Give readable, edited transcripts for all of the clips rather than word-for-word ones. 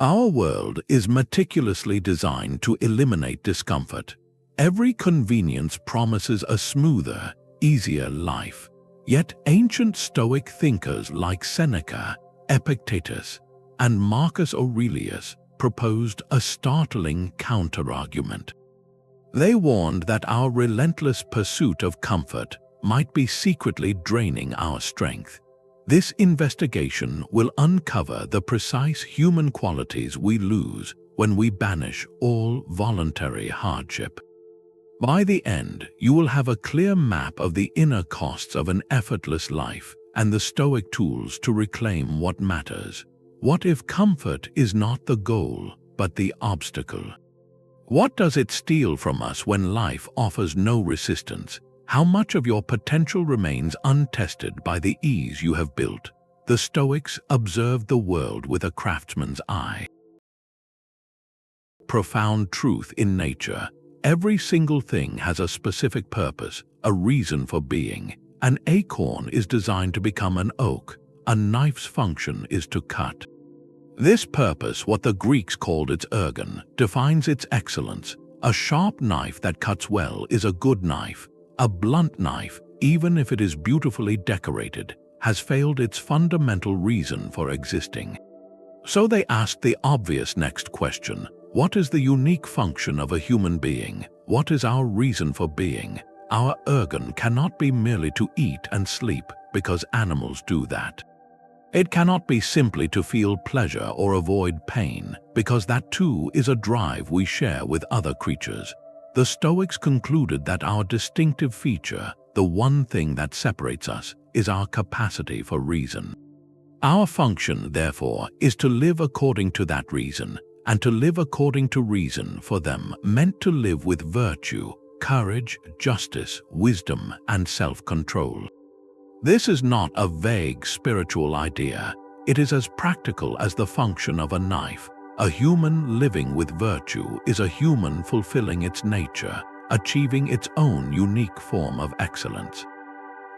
Our world is meticulously designed to eliminate discomfort. Every convenience promises a smoother, easier life. Yet ancient Stoic thinkers like Seneca, Epictetus, and Marcus Aurelius proposed a startling counterargument. They warned that our relentless pursuit of comfort might be secretly draining our strength. This investigation will uncover the precise human qualities we lose when we banish all voluntary hardship. By the end, you will have a clear map of the inner costs of an effortless life and the Stoic tools to reclaim what matters. What if comfort is not the goal, but the obstacle? What does it steal from us when life offers no resistance? How much of your potential remains untested by the ease you have built? The Stoics observed the world with a craftsman's eye. Profound truth in nature. Every single thing has a specific purpose, a reason for being. An acorn is designed to become an oak. A knife's function is to cut. This purpose, what the Greeks called its ergon, defines its excellence. A sharp knife that cuts well is a good knife. A blunt knife, even if it is beautifully decorated, has failed its fundamental reason for existing. So they asked the obvious next question: what is the unique function of a human being? What is our reason for being? Our ergon cannot be merely to eat and sleep, because animals do that. It cannot be simply to feel pleasure or avoid pain, because that too is a drive we share with other creatures. The Stoics concluded that our distinctive feature, the one thing that separates us, is our capacity for reason. Our function, therefore, is to live according to that reason, and to live according to reason for them meant to live with virtue, courage, justice, wisdom, and self-control. This is not a vague spiritual idea. It is as practical as the function of a knife. A human living with virtue is a human fulfilling its nature, achieving its own unique form of excellence.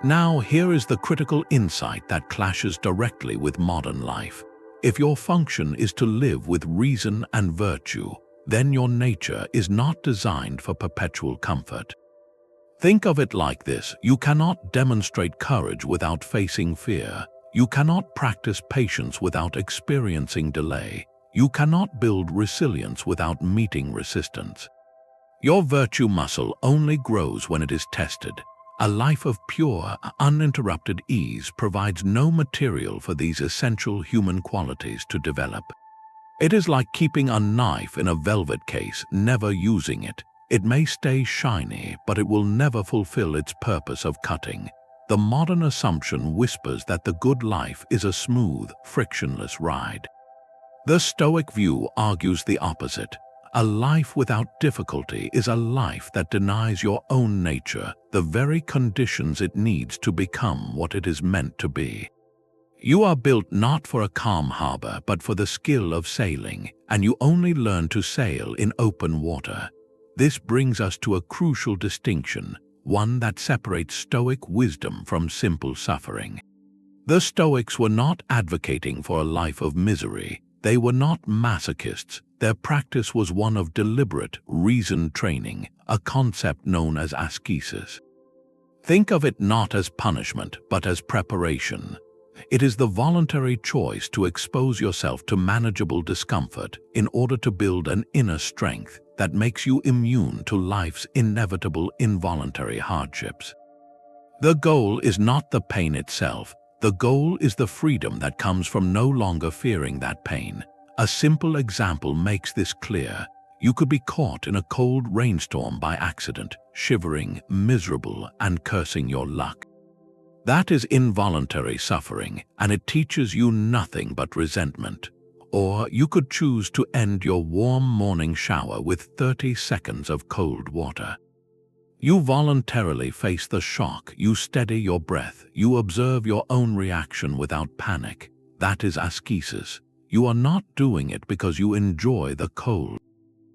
Now, here is the critical insight that clashes directly with modern life. If your function is to live with reason and virtue, then your nature is not designed for perpetual comfort. Think of it like this: you cannot demonstrate courage without facing fear. You cannot practice patience without experiencing delay. You cannot build resilience without meeting resistance. Your virtue muscle only grows when it is tested. A life of pure, uninterrupted ease provides no material for these essential human qualities to develop. It is like keeping a knife in a velvet case, never using it. It may stay shiny, but it will never fulfill its purpose of cutting. The modern assumption whispers that the good life is a smooth, frictionless ride. The Stoic view argues the opposite. A life without difficulty is a life that denies your own nature the very conditions it needs to become what it is meant to be. You are built not for a calm harbor, but for the skill of sailing, and you only learn to sail in open water. This brings us to a crucial distinction, one that separates Stoic wisdom from simple suffering. The Stoics were not advocating for a life of misery. They were not masochists. Their practice was one of deliberate, reasoned training, a concept known as askesis. Think of it not as punishment, but as preparation. It is the voluntary choice to expose yourself to manageable discomfort in order to build an inner strength that makes you immune to life's inevitable involuntary hardships. The goal is not the pain itself. The goal is the freedom that comes from no longer fearing that pain. A simple example makes this clear. You could be caught in a cold rainstorm by accident, shivering, miserable, and cursing your luck. That is involuntary suffering, and it teaches you nothing but resentment. Or you could choose to end your warm morning shower with 30 seconds of cold water. You voluntarily face the shock, you steady your breath, you observe your own reaction without panic. That is askesis. You are not doing it because you enjoy the cold.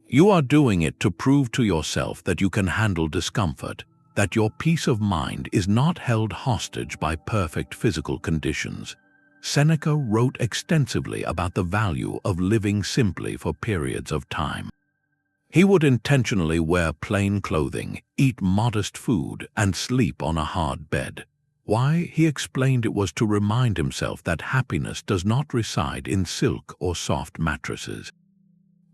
You are doing it to prove to yourself that you can handle discomfort, that your peace of mind is not held hostage by perfect physical conditions. Seneca wrote extensively about the value of living simply for periods of time. He would intentionally wear plain clothing, eat modest food, and sleep on a hard bed. Why? He explained it was to remind himself that happiness does not reside in silk or soft mattresses.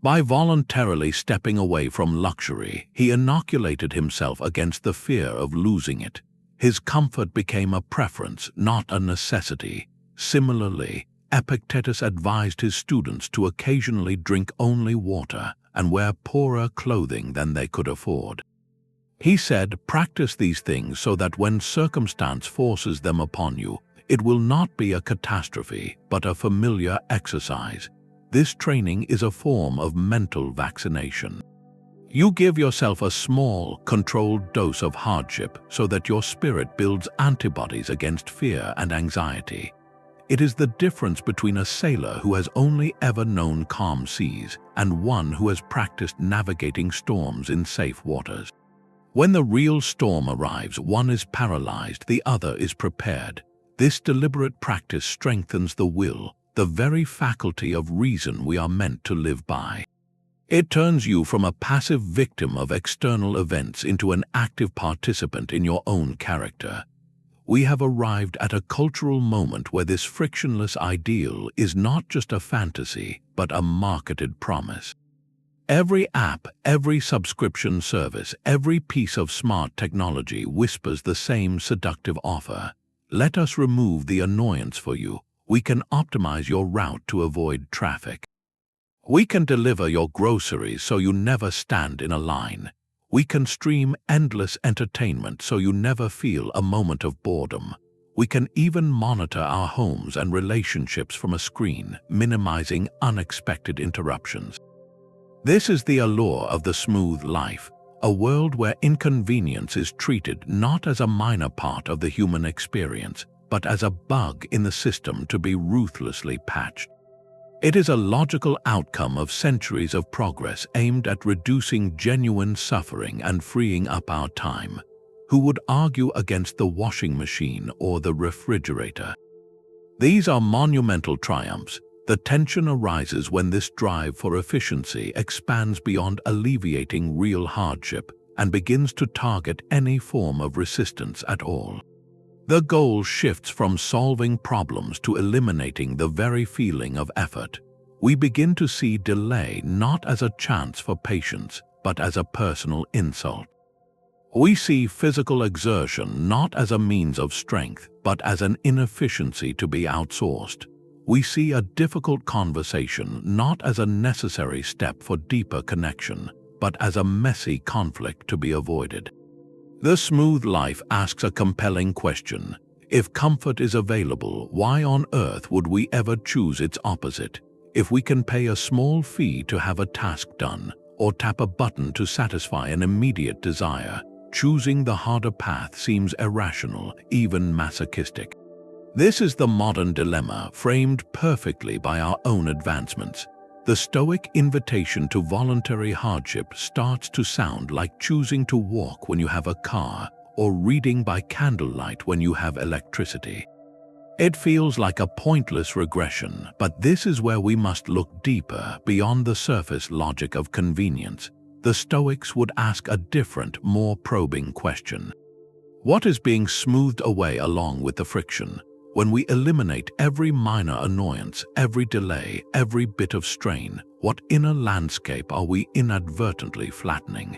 By voluntarily stepping away from luxury, he inoculated himself against the fear of losing it. His comfort became a preference, not a necessity. Similarly, Epictetus advised his students to occasionally drink only water and wear poorer clothing than they could afford. He said, practice these things so that when circumstance forces them upon you, it will not be a catastrophe, but a familiar exercise. This training is a form of mental vaccination. You give yourself a small, controlled dose of hardship so that your spirit builds antibodies against fear and anxiety. It is the difference between a sailor who has only ever known calm seas and one who has practiced navigating storms in safe waters. When the real storm arrives, one is paralyzed, the other is prepared. This deliberate practice strengthens the will, the very faculty of reason we are meant to live by. It turns you from a passive victim of external events into an active participant in your own character. We have arrived at a cultural moment where this frictionless ideal is not just a fantasy, but a marketed promise. Every app, every subscription service, every piece of smart technology whispers the same seductive offer. Let us remove the annoyance for you. We can optimize your route to avoid traffic. We can deliver your groceries so you never stand in a line. We can stream endless entertainment so you never feel a moment of boredom. We can even monitor our homes and relationships from a screen, minimizing unexpected interruptions. This is the allure of the smooth life, a world where inconvenience is treated not as a minor part of the human experience, but as a bug in the system to be ruthlessly patched. It is a logical outcome of centuries of progress aimed at reducing genuine suffering and freeing up our time. Who would argue against the washing machine or the refrigerator? These are monumental triumphs. The tension arises when this drive for efficiency expands beyond alleviating real hardship and begins to target any form of resistance at all. The goal shifts from solving problems to eliminating the very feeling of effort. We begin to see delay not as a chance for patience, but as a personal insult. We see physical exertion not as a means of strength, but as an inefficiency to be outsourced. We see a difficult conversation not as a necessary step for deeper connection, but as a messy conflict to be avoided. The smooth life asks a compelling question. If comfort is available, why on earth would we ever choose its opposite? If we can pay a small fee to have a task done, or tap a button to satisfy an immediate desire, choosing the harder path seems irrational, even masochistic. This is the modern dilemma, framed perfectly by our own advancements. The Stoic invitation to voluntary hardship starts to sound like choosing to walk when you have a car or reading by candlelight when you have electricity. It feels like a pointless regression, but this is where we must look deeper, beyond the surface logic of convenience. The Stoics would ask a different, more probing question. What is being smoothed away along with the friction? When we eliminate every minor annoyance, every delay, every bit of strain, what inner landscape are we inadvertently flattening?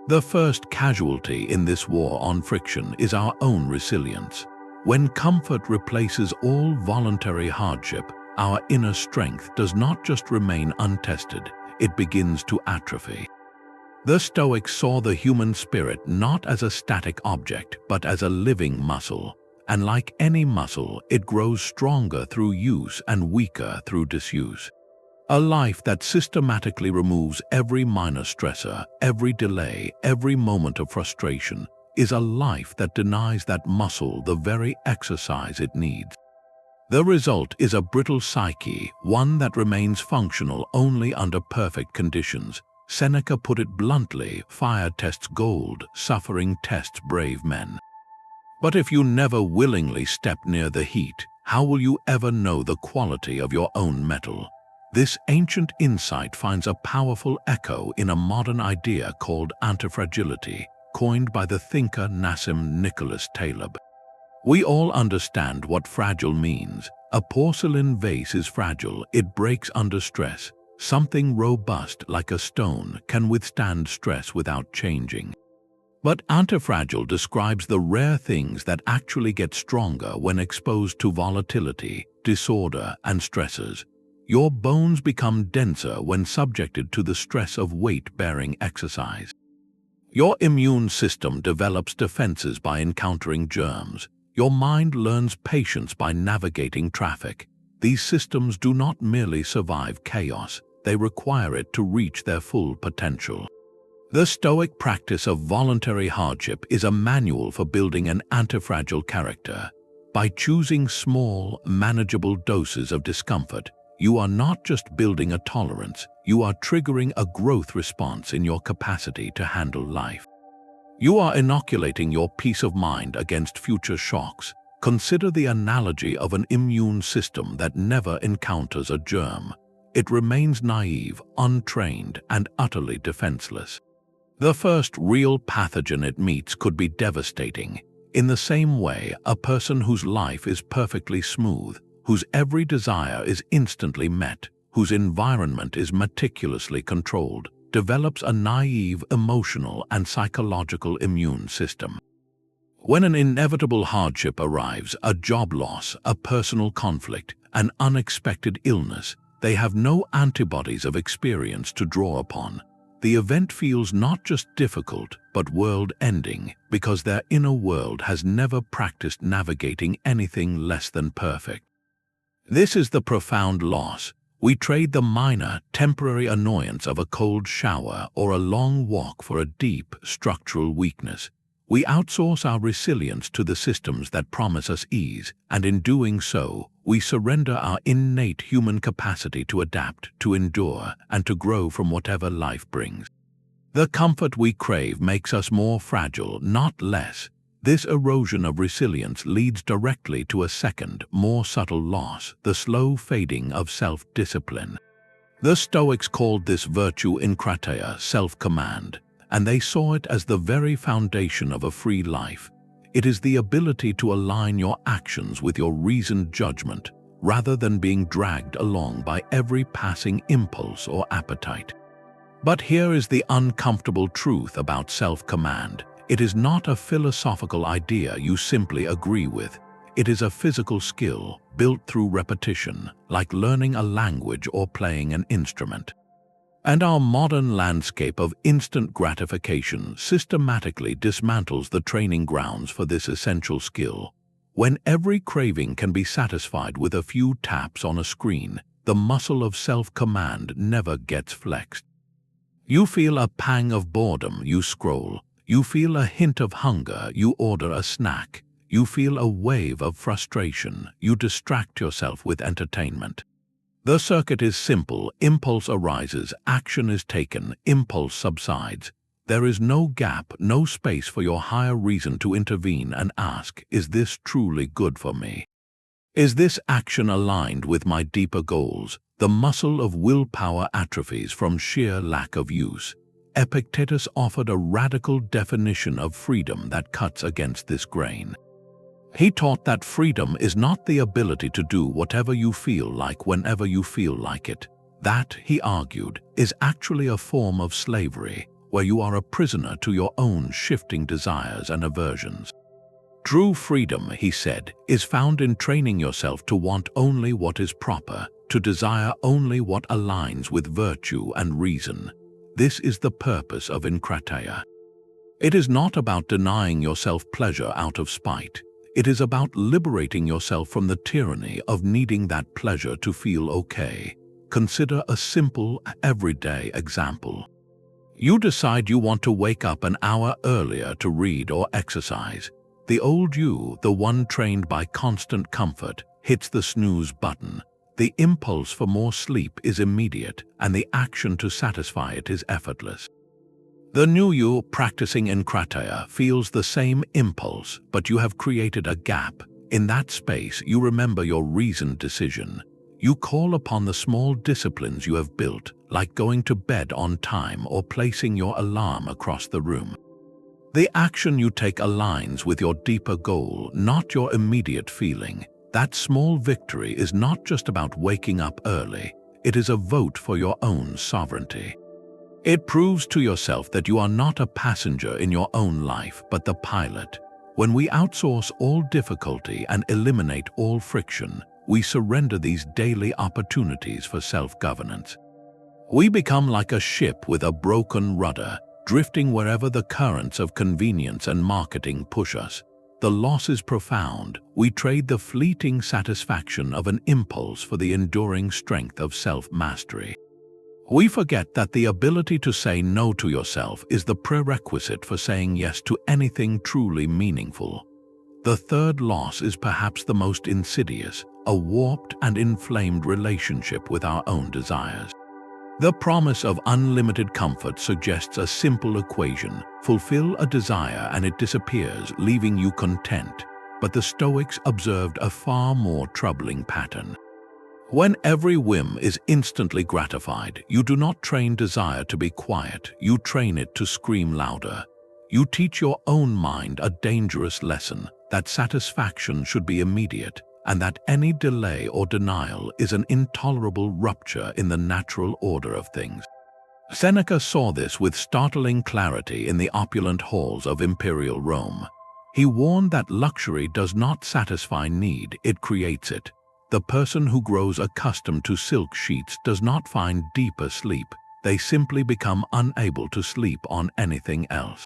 The first casualty in this war on friction is our own resilience. When comfort replaces all voluntary hardship, our inner strength does not just remain untested, it begins to atrophy. The Stoics saw the human spirit not as a static object, but as a living muscle. And like any muscle, it grows stronger through use and weaker through disuse. A life that systematically removes every minor stressor, every delay, every moment of frustration, is a life that denies that muscle the very exercise it needs. The result is a brittle psyche, one that remains functional only under perfect conditions. Seneca put it bluntly, fire tests gold, suffering tests brave men. But if you never willingly step near the heat, how will you ever know the quality of your own metal? This ancient insight finds a powerful echo in a modern idea called antifragility, coined by the thinker Nassim Nicholas Taleb. We all understand what fragile means. A porcelain vase is fragile, it breaks under stress. Something robust like a stone can withstand stress without changing. But antifragile describes the rare things that actually get stronger when exposed to volatility, disorder, and stresses. Your bones become denser when subjected to the stress of weight-bearing exercise. Your immune system develops defenses by encountering germs. Your mind learns patience by navigating traffic. These systems do not merely survive chaos, they require it to reach their full potential. The Stoic practice of voluntary hardship is a manual for building an antifragile character. By choosing small, manageable doses of discomfort, you are not just building a tolerance, you are triggering a growth response in your capacity to handle life. You are inoculating your peace of mind against future shocks. Consider the analogy of an immune system that never encounters a germ. It remains naive, untrained, and utterly defenseless. The first real pathogen it meets could be devastating. In the same way, a person whose life is perfectly smooth, whose every desire is instantly met, whose environment is meticulously controlled, develops a naive emotional and psychological immune system. When an inevitable hardship arrives, a job loss, a personal conflict, an unexpected illness, they have no antibodies of experience to draw upon. The event feels not just difficult, but world-ending, because their inner world has never practiced navigating anything less than perfect. This is the profound loss. We trade the minor, temporary annoyance of a cold shower or a long walk for a deep, structural weakness. We outsource our resilience to the systems that promise us ease, and in doing so, we surrender our innate human capacity to adapt, to endure, and to grow from whatever life brings. The comfort we crave makes us more fragile, not less. This erosion of resilience leads directly to a second, more subtle loss, the slow fading of self-discipline. The Stoics called this virtue enkrateia, self-command, and they saw it as the very foundation of a free life. It is the ability to align your actions with your reasoned judgment, rather than being dragged along by every passing impulse or appetite. But here is the uncomfortable truth about self-command. It is not a philosophical idea you simply agree with. It is a physical skill built through repetition, like learning a language or playing an instrument. And our modern landscape of instant gratification systematically dismantles the training grounds for this essential skill. When every craving can be satisfied with a few taps on a screen, the muscle of self-command never gets flexed. You feel a pang of boredom, you scroll. You feel a hint of hunger, you order a snack. You feel a wave of frustration, you distract yourself with entertainment. The circuit is simple. Impulse arises, action is taken, impulse subsides. There is no gap, no space for your higher reason to intervene and ask, is this truly good for me? Is this action aligned with my deeper goals? The muscle of willpower atrophies from sheer lack of use. Epictetus offered a radical definition of freedom that cuts against this grain. He taught that freedom is not the ability to do whatever you feel like whenever you feel like it. That, he argued, is actually a form of slavery, where you are a prisoner to your own shifting desires and aversions. True freedom, he said, is found in training yourself to want only what is proper, to desire only what aligns with virtue and reason. This is the purpose of enkrateia. It is not about denying yourself pleasure out of spite. It is about liberating yourself from the tyranny of needing that pleasure to feel okay. Consider a simple, everyday example. You decide you want to wake up an hour earlier to read or exercise. The old you, the one trained by constant comfort, hits the snooze button. The impulse for more sleep is immediate, and the action to satisfy it is effortless. The new you, practicing enkrateia, feels the same impulse, but you have created a gap. In that space, you remember your reasoned decision. You call upon the small disciplines you have built, like going to bed on time or placing your alarm across the room. The action you take aligns with your deeper goal, not your immediate feeling. That small victory is not just about waking up early. It is a vote for your own sovereignty. It proves to yourself that you are not a passenger in your own life, but the pilot. When we outsource all difficulty and eliminate all friction, we surrender these daily opportunities for self-governance. We become like a ship with a broken rudder, drifting wherever the currents of convenience and marketing push us. The loss is profound. We trade the fleeting satisfaction of an impulse for the enduring strength of self-mastery. We forget that the ability to say no to yourself is the prerequisite for saying yes to anything truly meaningful. The third loss is perhaps the most insidious, a warped and inflamed relationship with our own desires. The promise of unlimited comfort suggests a simple equation: fulfill a desire and it disappears, leaving you content. But the Stoics observed a far more troubling pattern. When every whim is instantly gratified, you do not train desire to be quiet, you train it to scream louder. You teach your own mind a dangerous lesson, that satisfaction should be immediate, and that any delay or denial is an intolerable rupture in the natural order of things. Seneca saw this with startling clarity in the opulent halls of imperial Rome. He warned that luxury does not satisfy need, it creates it. The person who grows accustomed to silk sheets does not find deeper sleep, they simply become unable to sleep on anything else.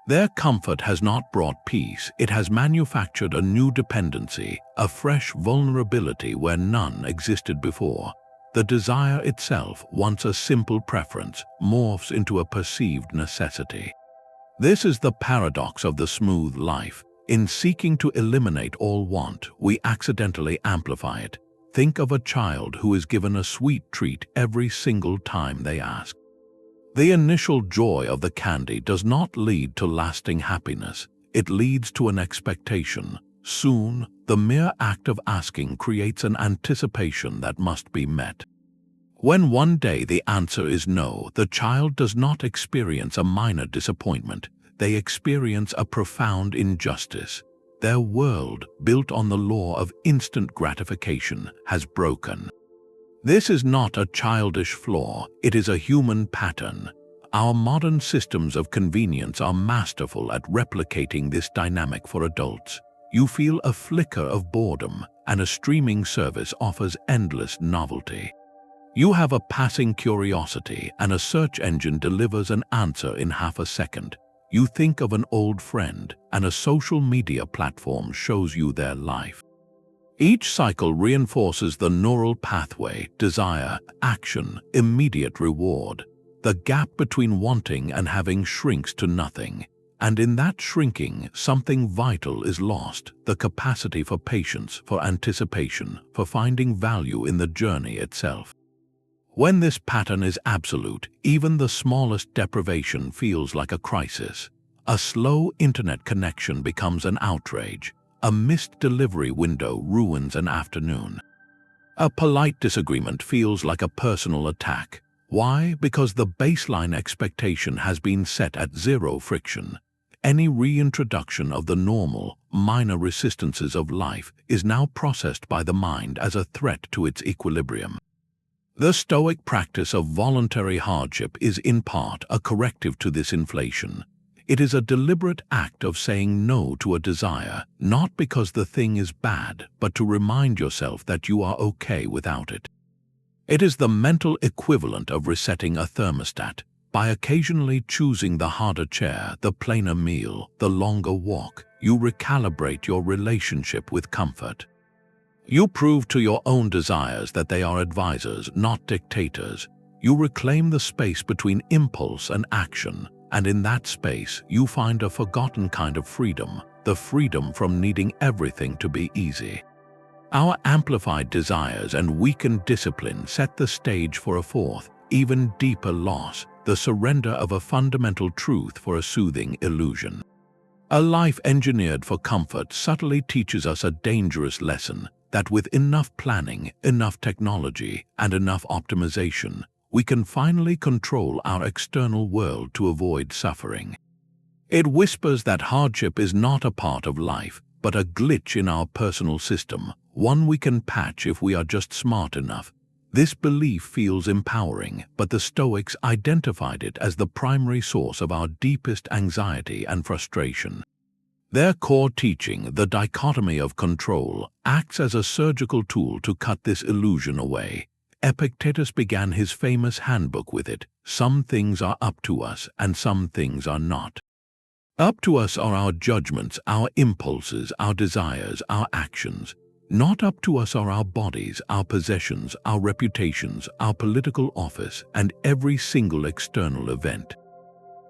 Their comfort has not brought peace, it has manufactured a new dependency, a fresh vulnerability where none existed before. The desire itself, once a simple preference, morphs into a perceived necessity. This is the paradox of the smooth life. In seeking to eliminate all want, we accidentally amplify it. Think of a child who is given a sweet treat every single time they ask. The initial joy of the candy does not lead to lasting happiness, it leads to an expectation. Soon, the mere act of asking creates an anticipation that must be met. When one day the answer is no, the child does not experience a minor disappointment, they experience a profound injustice. Their world, built on the law of instant gratification, has broken. This is not a childish flaw, it is a human pattern. Our modern systems of convenience are masterful at replicating this dynamic for adults. You feel a flicker of boredom, and a streaming service offers endless novelty. You have a passing curiosity, and a search engine delivers an answer in half a second. You think of an old friend, and a social media platform shows you their life. Each cycle reinforces the neural pathway: desire, action, immediate reward. The gap between wanting and having shrinks to nothing. And in that shrinking, something vital is lost: the capacity for patience, for anticipation, for finding value in the journey itself. When this pattern is absolute, even the smallest deprivation feels like a crisis. A slow internet connection becomes an outrage. A missed delivery window ruins an afternoon. A polite disagreement feels like a personal attack. Why? Because the baseline expectation has been set at zero friction. Any reintroduction of the normal, minor resistances of life is now processed by the mind as a threat to its equilibrium. The Stoic practice of voluntary hardship is in part a corrective to this inflation. It is a deliberate act of saying no to a desire, not because the thing is bad, but to remind yourself that you are okay without it. It is the mental equivalent of resetting a thermostat. By occasionally choosing the harder chair, the plainer meal, the longer walk, you recalibrate your relationship with comfort. You prove to your own desires that they are advisors, not dictators. You reclaim the space between impulse and action, and in that space you find a forgotten kind of freedom, the freedom from needing everything to be easy. Our amplified desires and weakened discipline set the stage for a fourth, even deeper loss: the surrender of a fundamental truth for a soothing illusion. A life engineered for comfort subtly teaches us a dangerous lesson that with enough planning, enough technology, and enough optimization, we can finally control our external world to avoid suffering. It whispers that hardship is not a part of life, but a glitch in our personal system, one we can patch if we are just smart enough. This belief feels empowering, but the Stoics identified it as the primary source of our deepest anxiety and frustration. Their core teaching, the dichotomy of control, acts as a surgical tool to cut this illusion away. Epictetus began his famous handbook with it: some things are up to us and some things are not. Up to us are our judgments, our impulses, our desires, our actions. Not up to us are our bodies, our possessions, our reputations, our political office, and every single external event.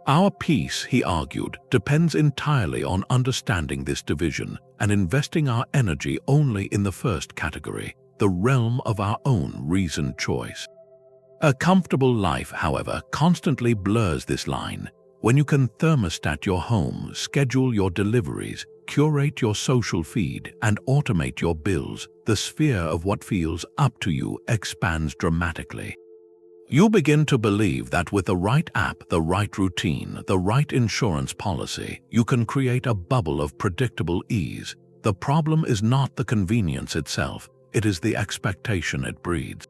Our peace, he argued, depends entirely on understanding this division and investing our energy only in the first category, the realm of our own reasoned choice. A comfortable life, however, constantly blurs this line. When you can thermostat your home, schedule your deliveries, curate your social feed, and automate your bills, the sphere of what feels up to you expands dramatically. You begin to believe that with the right app, the right routine, the right insurance policy, you can create a bubble of predictable ease. The problem is not the convenience itself, it is the expectation it breeds.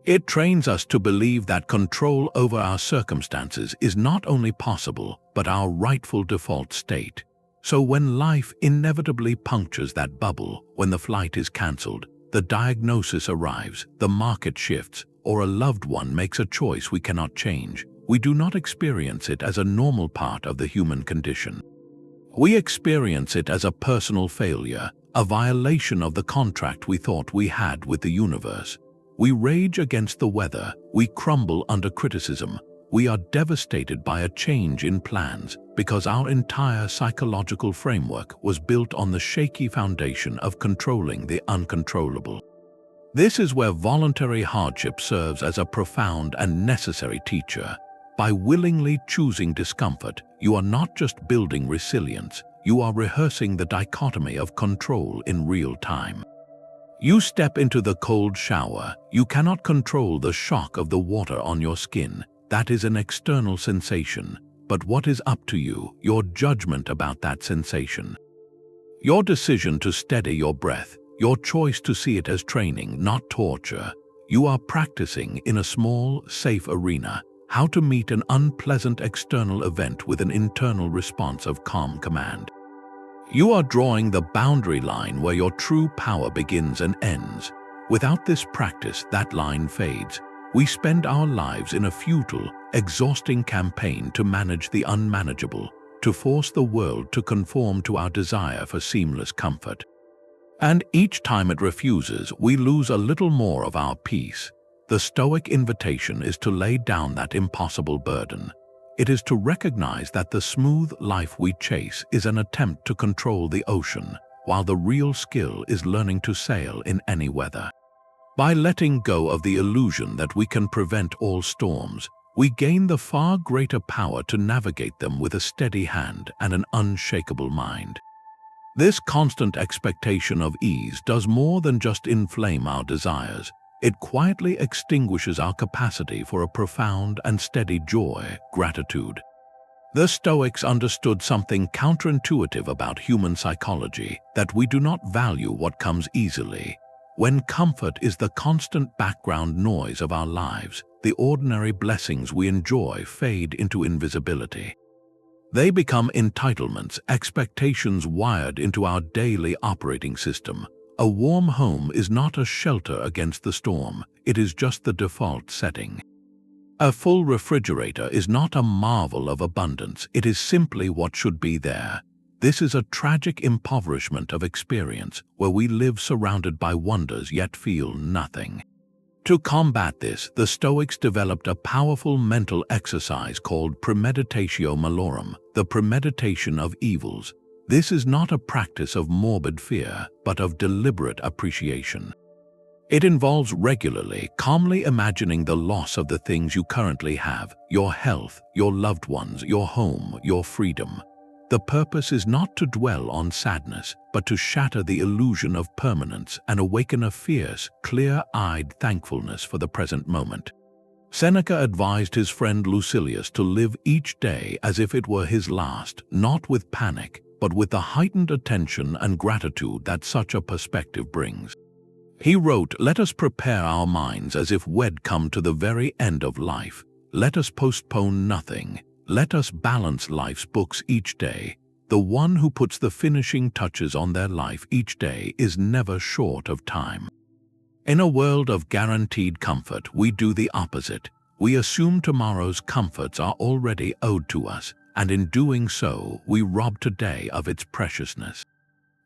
It trains us to believe that control over our circumstances is not only possible, but our rightful default state. So when life inevitably punctures that bubble, when the flight is cancelled, the diagnosis arrives, the market shifts, or a loved one makes a choice we cannot change, we do not experience it as a normal part of the human condition. We experience it as a personal failure, a violation of the contract we thought we had with the universe. We rage against the weather, we crumble under criticism, we are devastated by a change in plans because our entire psychological framework was built on the shaky foundation of controlling the uncontrollable. This is where voluntary hardship serves as a profound and necessary teacher. By willingly choosing discomfort, you are not just building resilience, you are rehearsing the dichotomy of control in real time. You step into the cold shower, you cannot control the shock of the water on your skin. That is an external sensation, but what is up to you, your judgment about that sensation? Your decision to steady your breath, your choice to see it as training, not torture. You are practicing in a small, safe arena how to meet an unpleasant external event with an internal response of calm command. You are drawing the boundary line where your true power begins and ends. Without this practice, that line fades. We spend our lives in a futile, exhausting campaign to manage the unmanageable, to force the world to conform to our desire for seamless comfort. And each time it refuses, we lose a little more of our peace. The Stoic invitation is to lay down that impossible burden. It is to recognize that the smooth life we chase is an attempt to control the ocean, while the real skill is learning to sail in any weather. By letting go of the illusion that we can prevent all storms, we gain the far greater power to navigate them with a steady hand and an unshakable mind. This constant expectation of ease does more than just inflame our desires. It quietly extinguishes our capacity for a profound and steady joy, gratitude. The Stoics understood something counterintuitive about human psychology, that we do not value what comes easily. When comfort is the constant background noise of our lives, the ordinary blessings we enjoy fade into invisibility. They become entitlements, expectations wired into our daily operating system. A warm home is not a shelter against the storm, it is just the default setting. A full refrigerator is not a marvel of abundance, it is simply what should be there. This is a tragic impoverishment of experience, where we live surrounded by wonders yet feel nothing. To combat this, the Stoics developed a powerful mental exercise called Premeditatio Malorum, the premeditation of evils. This is not a practice of morbid fear, but of deliberate appreciation. It involves regularly, calmly imagining the loss of the things you currently have, your health, your loved ones, your home, your freedom. The purpose is not to dwell on sadness, but to shatter the illusion of permanence and awaken a fierce, clear-eyed thankfulness for the present moment. Seneca advised his friend Lucilius to live each day as if it were his last, not with panic, but with the heightened attention and gratitude that such a perspective brings. He wrote, "Let us prepare our minds as if we'd come to the very end of life. Let us postpone nothing. Let us balance life's books each day. The one who puts the finishing touches on their life each day is never short of time." In a world of guaranteed comfort, we do the opposite. We assume tomorrow's comforts are already owed to us, and in doing so, we rob today of its preciousness.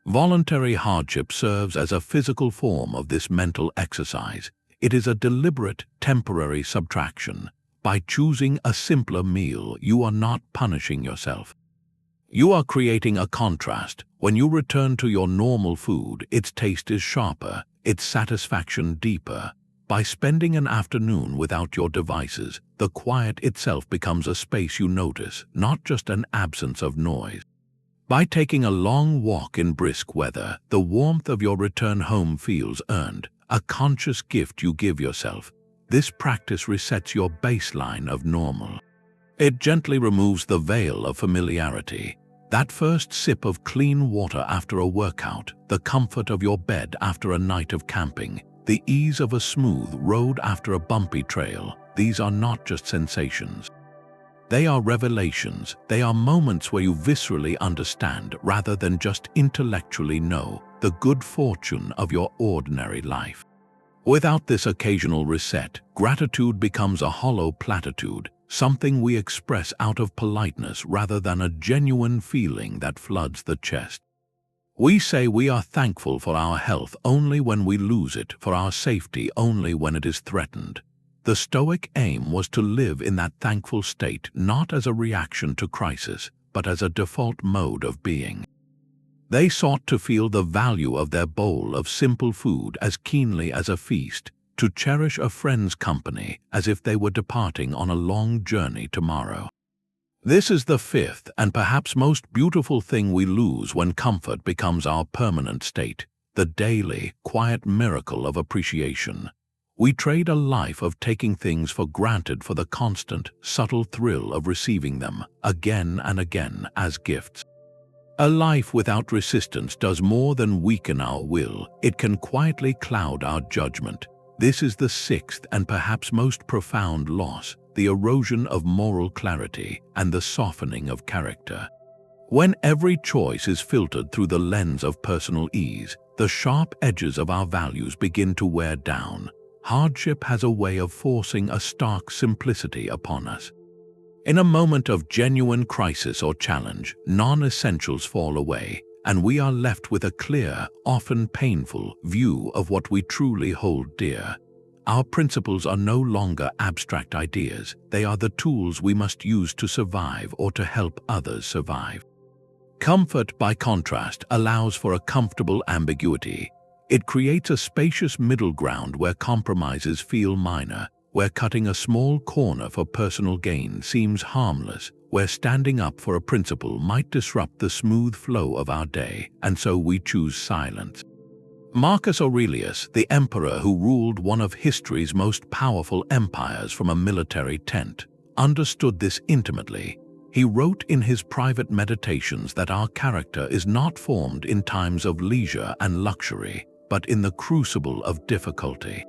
Voluntary hardship serves as a physical form of this mental exercise. It is a deliberate, temporary subtraction. By choosing a simpler meal, you are not punishing yourself. You are creating a contrast. When you return to your normal food, its taste is sharper, its satisfaction deeper. By spending an afternoon without your devices, the quiet itself becomes a space you notice, not just an absence of noise. By taking a long walk in brisk weather, the warmth of your return home feels earned, a conscious gift you give yourself. This practice resets your baseline of normal. It gently removes the veil of familiarity. That first sip of clean water after a workout, the comfort of your bed after a night of camping, the ease of a smooth road after a bumpy trail, these are not just sensations. They are revelations. They are moments where you viscerally understand, rather than just intellectually know, the good fortune of your ordinary life. Without this occasional reset, gratitude becomes a hollow platitude, something we express out of politeness rather than a genuine feeling that floods the chest. We say we are thankful for our health only when we lose it, for our safety only when it is threatened. The Stoic aim was to live in that thankful state not as a reaction to crisis, but as a default mode of being. They sought to feel the value of their bowl of simple food as keenly as a feast, to cherish a friend's company as if they were departing on a long journey tomorrow. This is the fifth and perhaps most beautiful thing we lose when comfort becomes our permanent state, the daily, quiet miracle of appreciation. We trade a life of taking things for granted for the constant, subtle thrill of receiving them, again and again, as gifts. A life without resistance does more than weaken our will. It can quietly cloud our judgment. This is the sixth and perhaps most profound loss, the erosion of moral clarity and the softening of character. When every choice is filtered through the lens of personal ease, the sharp edges of our values begin to wear down. Hardship has a way of forcing a stark simplicity upon us. In a moment of genuine crisis or challenge, non-essentials fall away, and we are left with a clear, often painful, view of what we truly hold dear. Our principles are no longer abstract ideas. They are the tools we must use to survive or to help others survive. Comfort, by contrast, allows for a comfortable ambiguity. It creates a spacious middle ground where compromises feel minor, where cutting a small corner for personal gain seems harmless, where standing up for a principle might disrupt the smooth flow of our day, and so we choose silence. Marcus Aurelius, the emperor who ruled one of history's most powerful empires from a military tent, understood this intimately. He wrote in his private meditations that our character is not formed in times of leisure and luxury, but in the crucible of difficulty.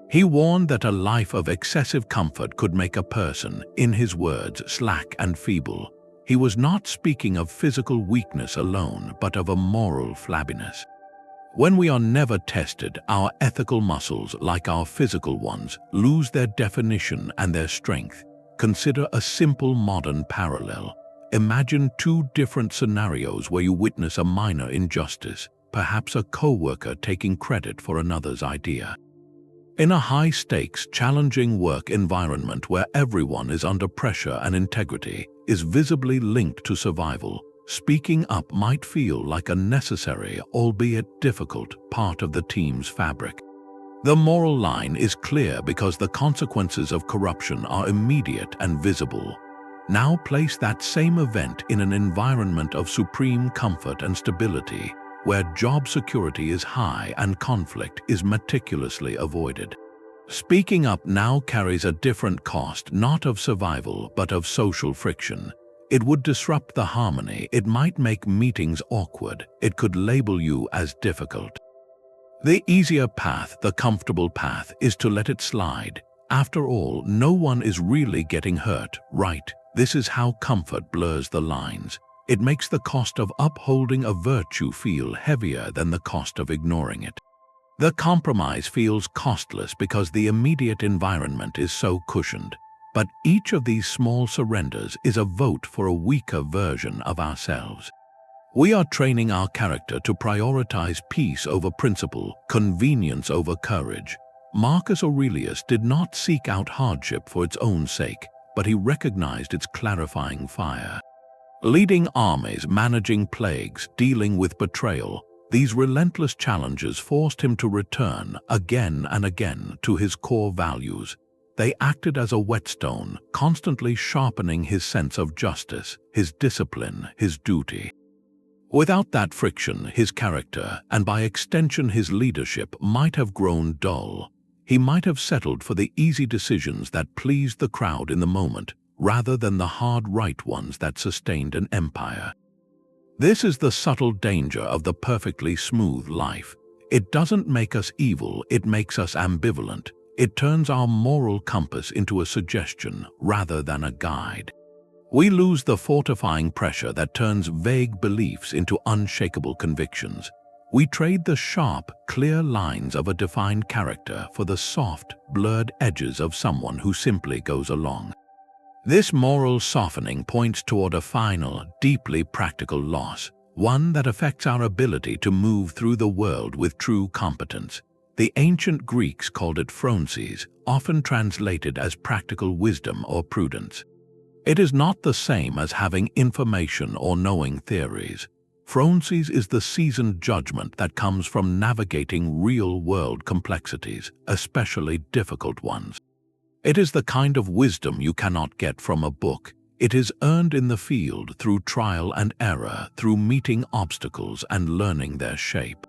He warned that a life of excessive comfort could make a person, in his words, slack and feeble. He was not speaking of physical weakness alone, but of a moral flabbiness. When we are never tested, our ethical muscles, like our physical ones, lose their definition and their strength. Consider a simple modern parallel. Imagine two different scenarios where you witness a minor injustice, perhaps a co-worker taking credit for another's idea. In a high-stakes, challenging work environment where everyone is under pressure and integrity is visibly linked to survival, speaking up might feel like a necessary, albeit difficult, part of the team's fabric. The moral line is clear because the consequences of corruption are immediate and visible. Now place that same event in an environment of supreme comfort and stability, where job security is high and conflict is meticulously avoided. Speaking up now carries a different cost, not of survival, but of social friction. It would disrupt the harmony, it might make meetings awkward, it could label you as difficult. The easier path, the comfortable path, is to let it slide. After all, no one is really getting hurt, right? This is how comfort blurs the lines. It makes the cost of upholding a virtue feel heavier than the cost of ignoring it. The compromise feels costless because the immediate environment is so cushioned. But each of these small surrenders is a vote for a weaker version of ourselves. We are training our character to prioritize peace over principle, convenience over courage. Marcus Aurelius did not seek out hardship for its own sake, but he recognized its clarifying fire. Leading armies, managing plagues, dealing with betrayal, these relentless challenges forced him to return again and again to his core values. They acted as a whetstone, constantly sharpening his sense of justice, his discipline, his duty. Without that friction, his character, and by extension his leadership, might have grown dull. He might have settled for the easy decisions that pleased the crowd in the moment, rather than the hard right ones that sustained an empire. This is the subtle danger of the perfectly smooth life. It doesn't make us evil, it makes us ambivalent. It turns our moral compass into a suggestion rather than a guide. We lose the fortifying pressure that turns vague beliefs into unshakable convictions. We trade the sharp, clear lines of a defined character for the soft, blurred edges of someone who simply goes along. This moral softening points toward a final, deeply practical loss, one that affects our ability to move through the world with true competence. The ancient Greeks called it phronsis, often translated as practical wisdom or prudence. It is not the same as having information or knowing theories. Phronsis is the seasoned judgment that comes from navigating real-world complexities, especially difficult ones. It is the kind of wisdom you cannot get from a book. It is earned in the field through trial and error, through meeting obstacles and learning their shape.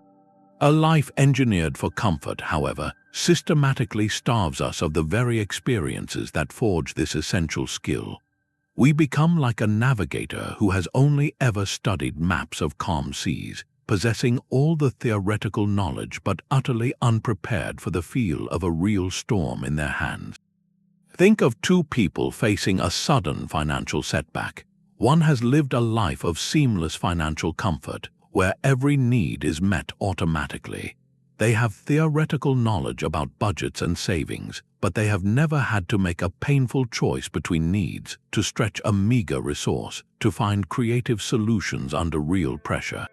A life engineered for comfort, however, systematically starves us of the very experiences that forge this essential skill. We become like a navigator who has only ever studied maps of calm seas, possessing all the theoretical knowledge but utterly unprepared for the feel of a real storm in their hands. Think of two people facing a sudden financial setback. One has lived a life of seamless financial comfort, where every need is met automatically. They have theoretical knowledge about budgets and savings, but they have never had to make a painful choice between needs, to stretch a meager resource, to find creative solutions under real pressure.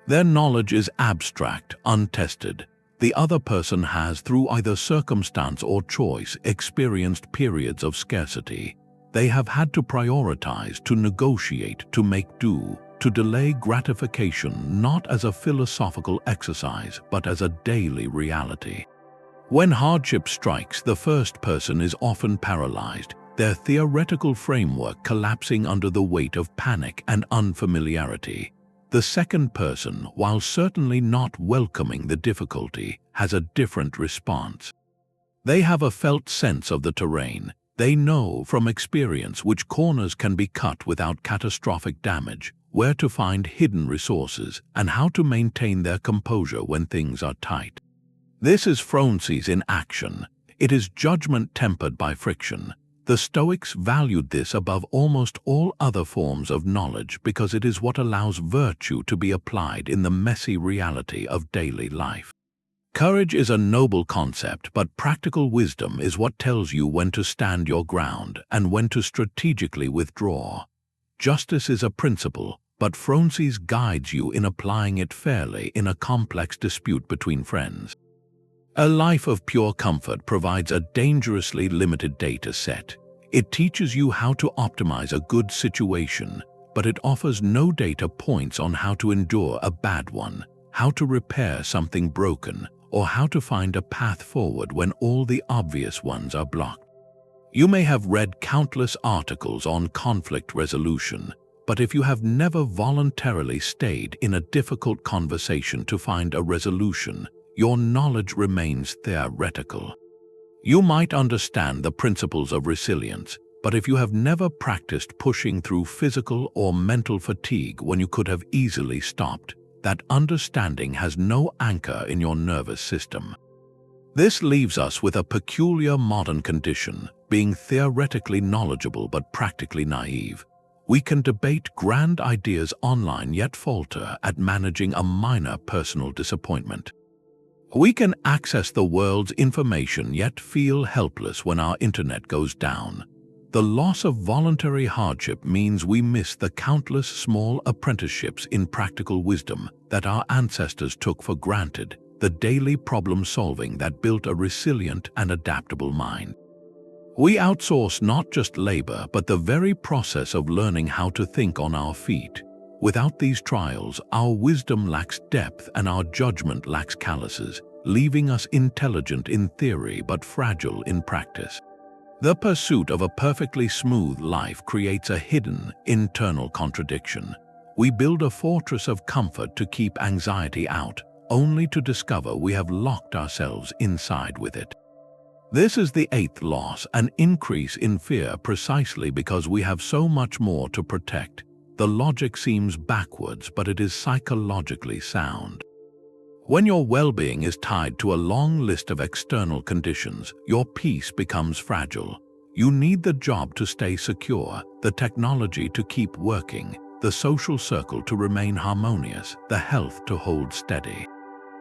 Their knowledge is abstract, untested. The other person has, through either circumstance or choice, experienced periods of scarcity. They have had to prioritize, to negotiate, to make do, to delay gratification not as a philosophical exercise but as a daily reality. When hardship strikes, the first person is often paralyzed, their theoretical framework collapsing under the weight of panic and unfamiliarity. The second person, while certainly not welcoming the difficulty, has a different response. They have a felt sense of the terrain. They know from experience which corners can be cut without catastrophic damage, where to find hidden resources, and how to maintain their composure when things are tight. This is phronsis in action. It is judgment tempered by friction. The Stoics valued this above almost all other forms of knowledge because it is what allows virtue to be applied in the messy reality of daily life. Courage is a noble concept, but practical wisdom is what tells you when to stand your ground and when to strategically withdraw. Justice is a principle, but phronsis guides you in applying it fairly in a complex dispute between friends. A life of pure comfort provides a dangerously limited data set. It teaches you how to optimize a good situation, but it offers no data points on how to endure a bad one, how to repair something broken, or how to find a path forward when all the obvious ones are blocked. You may have read countless articles on conflict resolution, but if you have never voluntarily stayed in a difficult conversation to find a resolution, your knowledge remains theoretical. You might understand the principles of resilience, but if you have never practiced pushing through physical or mental fatigue when you could have easily stopped, that understanding has no anchor in your nervous system. This leaves us with a peculiar modern condition, being theoretically knowledgeable but practically naive. We can debate grand ideas online yet falter at managing a minor personal disappointment. We can access the world's information yet feel helpless when our internet goes down. The loss of voluntary hardship means we miss the countless small apprenticeships in practical wisdom that our ancestors took for granted, the daily problem-solving that built a resilient and adaptable mind. We outsource not just labor, but the very process of learning how to think on our feet. Without these trials, our wisdom lacks depth and our judgment lacks calluses, leaving us intelligent in theory but fragile in practice. The pursuit of a perfectly smooth life creates a hidden, internal contradiction. We build a fortress of comfort to keep anxiety out, only to discover we have locked ourselves inside with it. This is the eighth loss, an increase in fear precisely because we have so much more to protect. The logic seems backwards, but it is psychologically sound. When your well-being is tied to a long list of external conditions, your peace becomes fragile. You need the job to stay secure, the technology to keep working, the social circle to remain harmonious, the health to hold steady.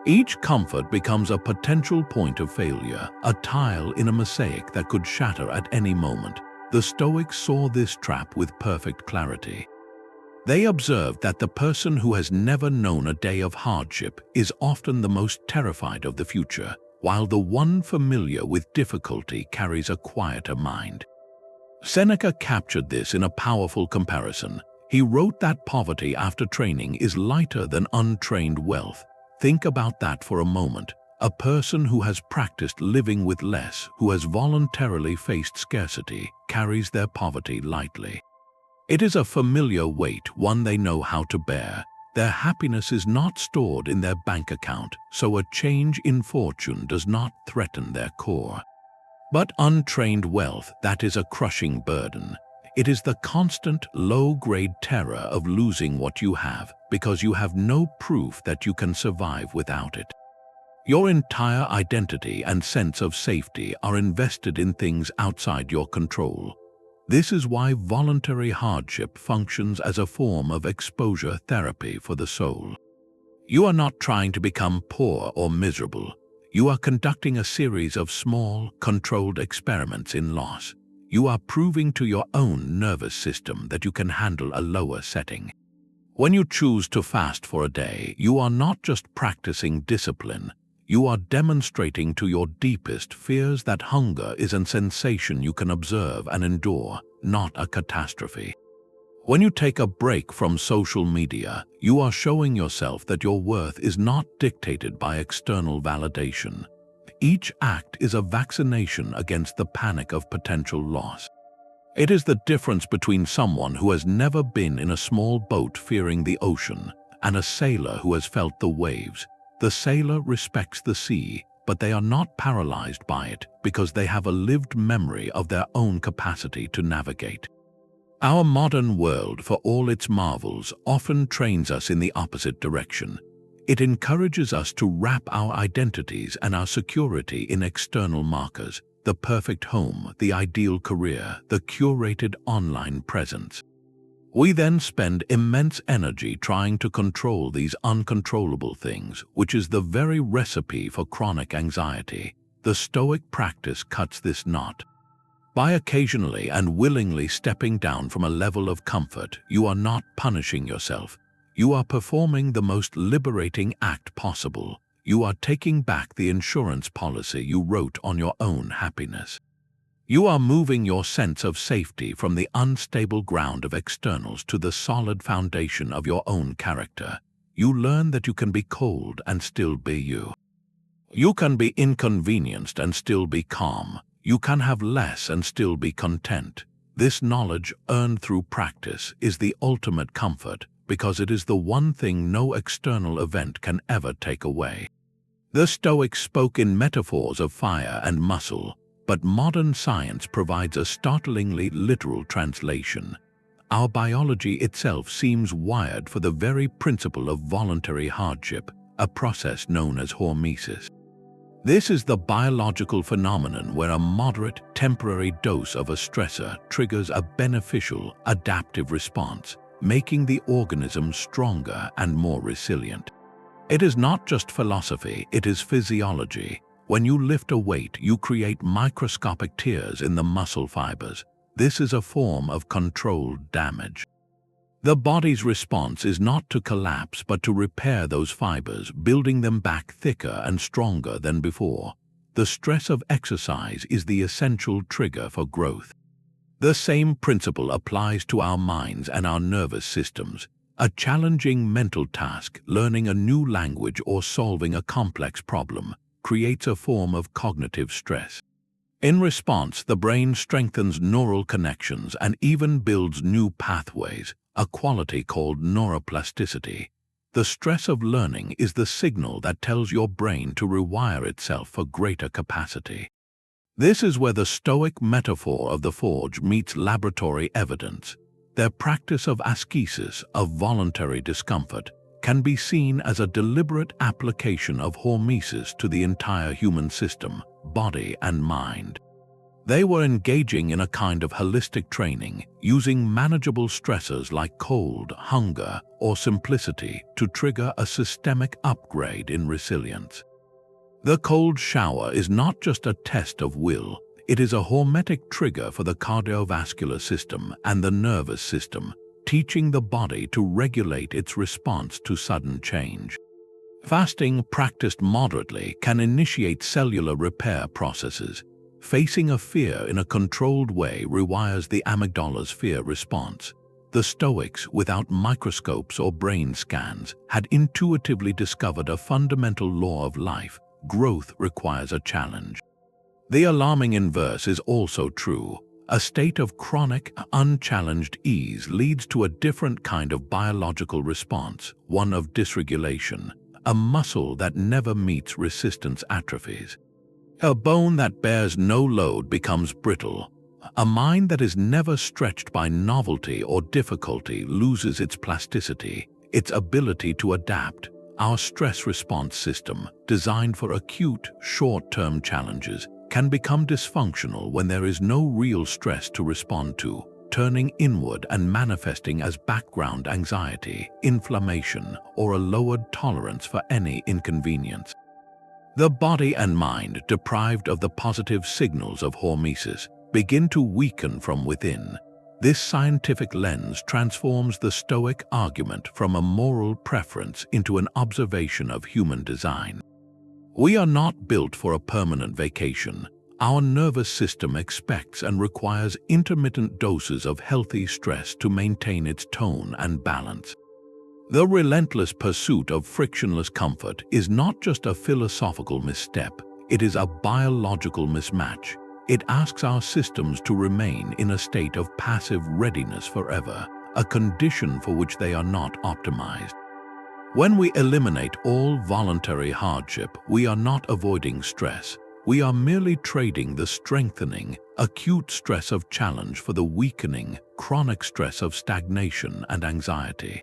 Each comfort becomes a potential point of failure, a tile in a mosaic that could shatter at any moment. The Stoics saw this trap with perfect clarity. They observed that the person who has never known a day of hardship is often the most terrified of the future, while the one familiar with difficulty carries a quieter mind. Seneca captured this in a powerful comparison. He wrote that poverty after training is lighter than untrained wealth. Think about that for a moment. A person who has practiced living with less, who has voluntarily faced scarcity, carries their poverty lightly. It is a familiar weight, one they know how to bear. Their happiness is not stored in their bank account, so a change in fortune does not threaten their core. But untrained wealth, that is a crushing burden. It is the constant, low-grade terror of losing what you have, because you have no proof that you can survive without it. Your entire identity and sense of safety are invested in things outside your control. This is why voluntary hardship functions as a form of exposure therapy for the soul. You are not trying to become poor or miserable. You are conducting a series of small, controlled experiments in loss. You are proving to your own nervous system that you can handle a lower setting. When you choose to fast for a day, you are not just practicing discipline. You are demonstrating to your deepest fears that hunger is a sensation you can observe and endure, not a catastrophe. When you take a break from social media, you are showing yourself that your worth is not dictated by external validation. Each act is a vaccination against the panic of potential loss. It is the difference between someone who has never been in a small boat fearing the ocean and a sailor who has felt the waves. The sailor respects the sea, but they are not paralyzed by it because they have a lived memory of their own capacity to navigate. Our modern world, for all its marvels, often trains us in the opposite direction. It encourages us to wrap our identities and our security in external markers, the perfect home, the ideal career, the curated online presence. We then spend immense energy trying to control these uncontrollable things, which is the very recipe for chronic anxiety. The Stoic practice cuts this knot. By occasionally and willingly stepping down from a level of comfort, you are not punishing yourself. You are performing the most liberating act possible. You are taking back the insurance policy you wrote on your own happiness. You are moving your sense of safety from the unstable ground of externals to the solid foundation of your own character. You learn that you can be cold and still be you. You can be inconvenienced and still be calm. You can have less and still be content. This knowledge, earned through practice, is the ultimate comfort because it is the one thing no external event can ever take away. The Stoics spoke in metaphors of fire and muscle, but modern science provides a startlingly literal translation. Our biology itself seems wired for the very principle of voluntary hardship, a process known as hormesis. This is the biological phenomenon where a moderate, temporary dose of a stressor triggers a beneficial, adaptive response, making the organism stronger and more resilient. It is not just philosophy, it is physiology. When you lift a weight, you create microscopic tears in the muscle fibers. This is a form of controlled damage. The body's response is not to collapse but to repair those fibers, building them back thicker and stronger than before. The stress of exercise is the essential trigger for growth. The same principle applies to our minds and our nervous systems. A challenging mental task, learning a new language or solving a complex problem, creates a form of cognitive stress. In response, the brain strengthens neural connections and even builds new pathways, a quality called neuroplasticity. The stress of learning is the signal that tells your brain to rewire itself for greater capacity. This is where the Stoic metaphor of the forge meets laboratory evidence. Their practice of askesis, of voluntary discomfort, can be seen as a deliberate application of hormesis to the entire human system, body and mind. They were engaging in a kind of holistic training, using manageable stressors like cold, hunger, or simplicity to trigger a systemic upgrade in resilience. The cold shower is not just a test of will, it is a hormetic trigger for the cardiovascular system and the nervous system, teaching the body to regulate its response to sudden change. Fasting, practiced moderately, can initiate cellular repair processes. Facing a fear in a controlled way rewires the amygdala's fear response. The Stoics, without microscopes or brain scans, had intuitively discovered a fundamental law of life: growth requires a challenge. The alarming inverse is also true. A state of chronic, unchallenged ease leads to a different kind of biological response, one of dysregulation. A muscle that never meets resistance atrophies. A bone that bears no load becomes brittle. A mind that is never stretched by novelty or difficulty loses its plasticity, its ability to adapt. Our stress response system, designed for acute, short-term challenges, can become dysfunctional when there is no real stress to respond to, turning inward and manifesting as background anxiety, inflammation, or a lowered tolerance for any inconvenience. The body and mind, deprived of the positive signals of hormesis, begin to weaken from within. This scientific lens transforms the Stoic argument from a moral preference into an observation of human design. We are not built for a permanent vacation. Our nervous system expects and requires intermittent doses of healthy stress to maintain its tone and balance. The relentless pursuit of frictionless comfort is not just a philosophical misstep, it is a biological mismatch. It asks our systems to remain in a state of passive readiness forever, a condition for which they are not optimized. When we eliminate all voluntary hardship, we are not avoiding stress. We are merely trading the strengthening, acute stress of challenge for the weakening, chronic stress of stagnation and anxiety.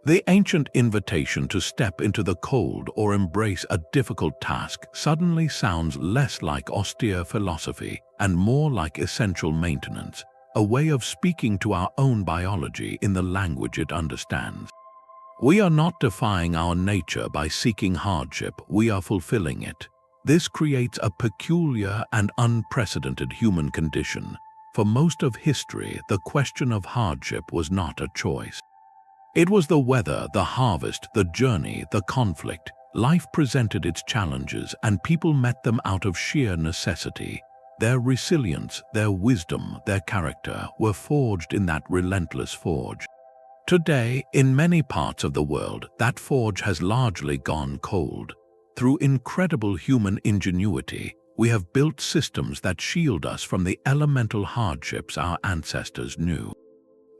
The ancient invitation to step into the cold or embrace a difficult task suddenly sounds less like austere philosophy and more like essential maintenance, a way of speaking to our own biology in the language it understands. We are not defying our nature by seeking hardship, we are fulfilling it. This creates a peculiar and unprecedented human condition. For most of history, the question of hardship was not a choice. It was the weather, the harvest, the journey, the conflict. Life presented its challenges, and people met them out of sheer necessity. Their resilience, their wisdom, their character were forged in that relentless forge. Today, in many parts of the world, that forge has largely gone cold. Through incredible human ingenuity, we have built systems that shield us from the elemental hardships our ancestors knew.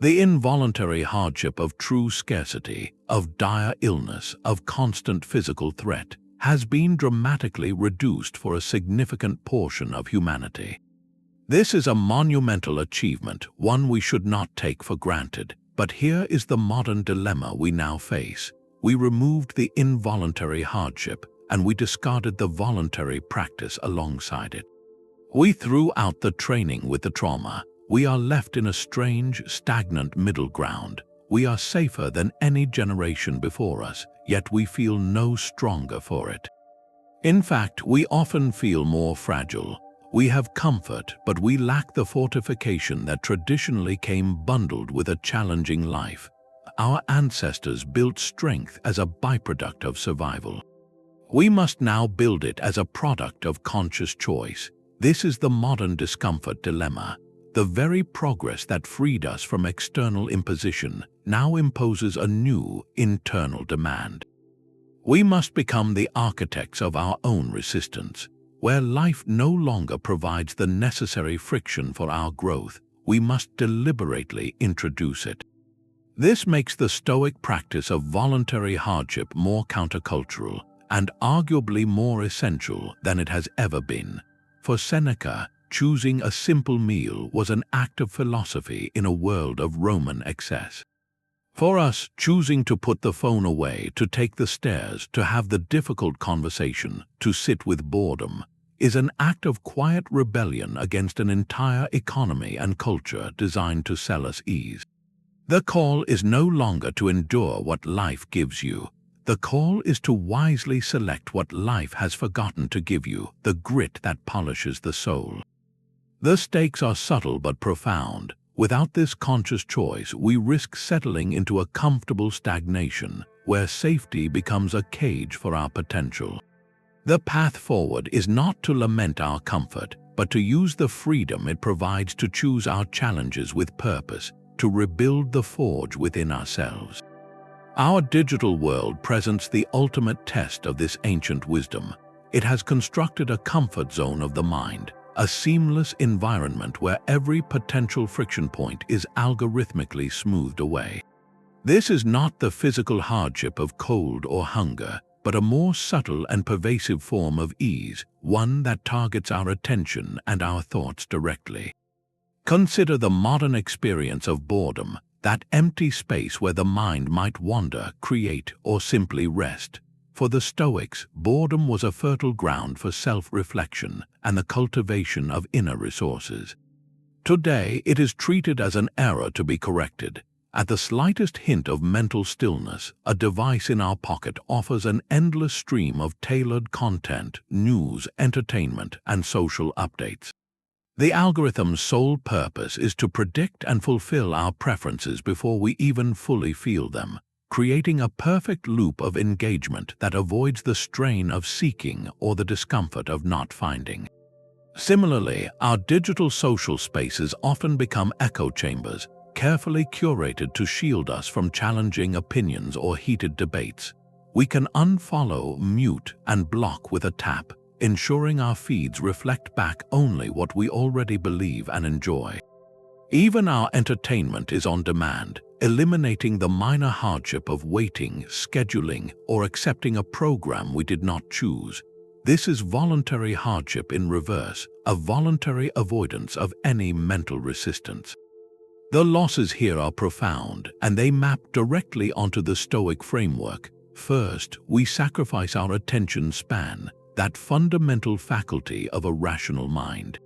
The involuntary hardship of true scarcity, of dire illness, of constant physical threat, has been dramatically reduced for a significant portion of humanity. This is a monumental achievement, one we should not take for granted. But here is the modern dilemma we now face. We removed the involuntary hardship, and we discarded the voluntary practice alongside it. We threw out the training with the trauma. We are left in a strange, stagnant middle ground. We are safer than any generation before us, yet we feel no stronger for it. In fact, we often feel more fragile. We have comfort, but we lack the fortification that traditionally came bundled with a challenging life. Our ancestors built strength as a byproduct of survival. We must now build it as a product of conscious choice. This is the modern discomfort dilemma. The very progress that freed us from external imposition now imposes a new internal demand. We must become the architects of our own resistance. Where life no longer provides the necessary friction for our growth, we must deliberately introduce it. This makes the Stoic practice of voluntary hardship more countercultural and arguably more essential than it has ever been. For Seneca, choosing a simple meal was an act of philosophy in a world of Roman excess. For us, choosing to put the phone away, to take the stairs, to have the difficult conversation, to sit with boredom, is an act of quiet rebellion against an entire economy and culture designed to sell us ease. The call is no longer to endure what life gives you. The call is to wisely select what life has forgotten to give you, the grit that polishes the soul. The stakes are subtle but profound. Without this conscious choice, we risk settling into a comfortable stagnation where safety becomes a cage for our potential. The path forward is not to lament our comfort, but to use the freedom it provides to choose our challenges with purpose, to rebuild the forge within ourselves. Our digital world presents the ultimate test of this ancient wisdom. It has constructed a comfort zone of the mind, a seamless environment where every potential friction point is algorithmically smoothed away. This is not the physical hardship of cold or hunger, but a more subtle and pervasive form of ease, one that targets our attention and our thoughts directly. Consider the modern experience of boredom, that empty space where the mind might wander, create, or simply rest. For the Stoics, boredom was a fertile ground for self-reflection and the cultivation of inner resources. Today, it is treated as an error to be corrected. At the slightest hint of mental stillness, a device in our pocket offers an endless stream of tailored content, news, entertainment, and social updates. The algorithm's sole purpose is to predict and fulfill our preferences before we even fully feel them, creating a perfect loop of engagement that avoids the strain of seeking or the discomfort of not finding. Similarly, our digital social spaces often become echo chambers, carefully curated to shield us from challenging opinions or heated debates. We can unfollow, mute, and block with a tap, ensuring our feeds reflect back only what we already believe and enjoy. Even our entertainment is on demand, eliminating the minor hardship of waiting, scheduling, or accepting a program we did not choose. This is voluntary hardship in reverse, a voluntary avoidance of any mental resistance. The losses here are profound, and they map directly onto the Stoic framework. First, we sacrifice our attention span, that fundamental faculty of a rational mind.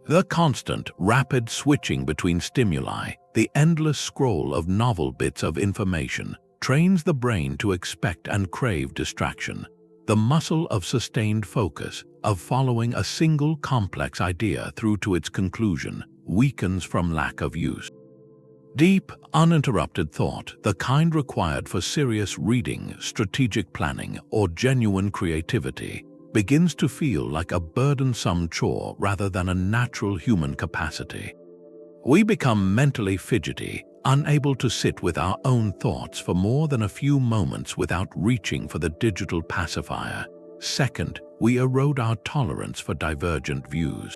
The constant, rapid switching between stimuli, the endless scroll of novel bits of information, trains the brain to expect and crave distraction. The muscle of sustained focus, of following a single complex idea through to its conclusion, weakens from lack of use. Deep, uninterrupted thought, the kind required for serious reading, strategic planning, or genuine creativity, begins to feel like a burdensome chore rather than a natural human capacity. We become mentally fidgety, unable to sit with our own thoughts for more than a few moments without reaching for the digital pacifier. Second, we erode our tolerance for divergent views.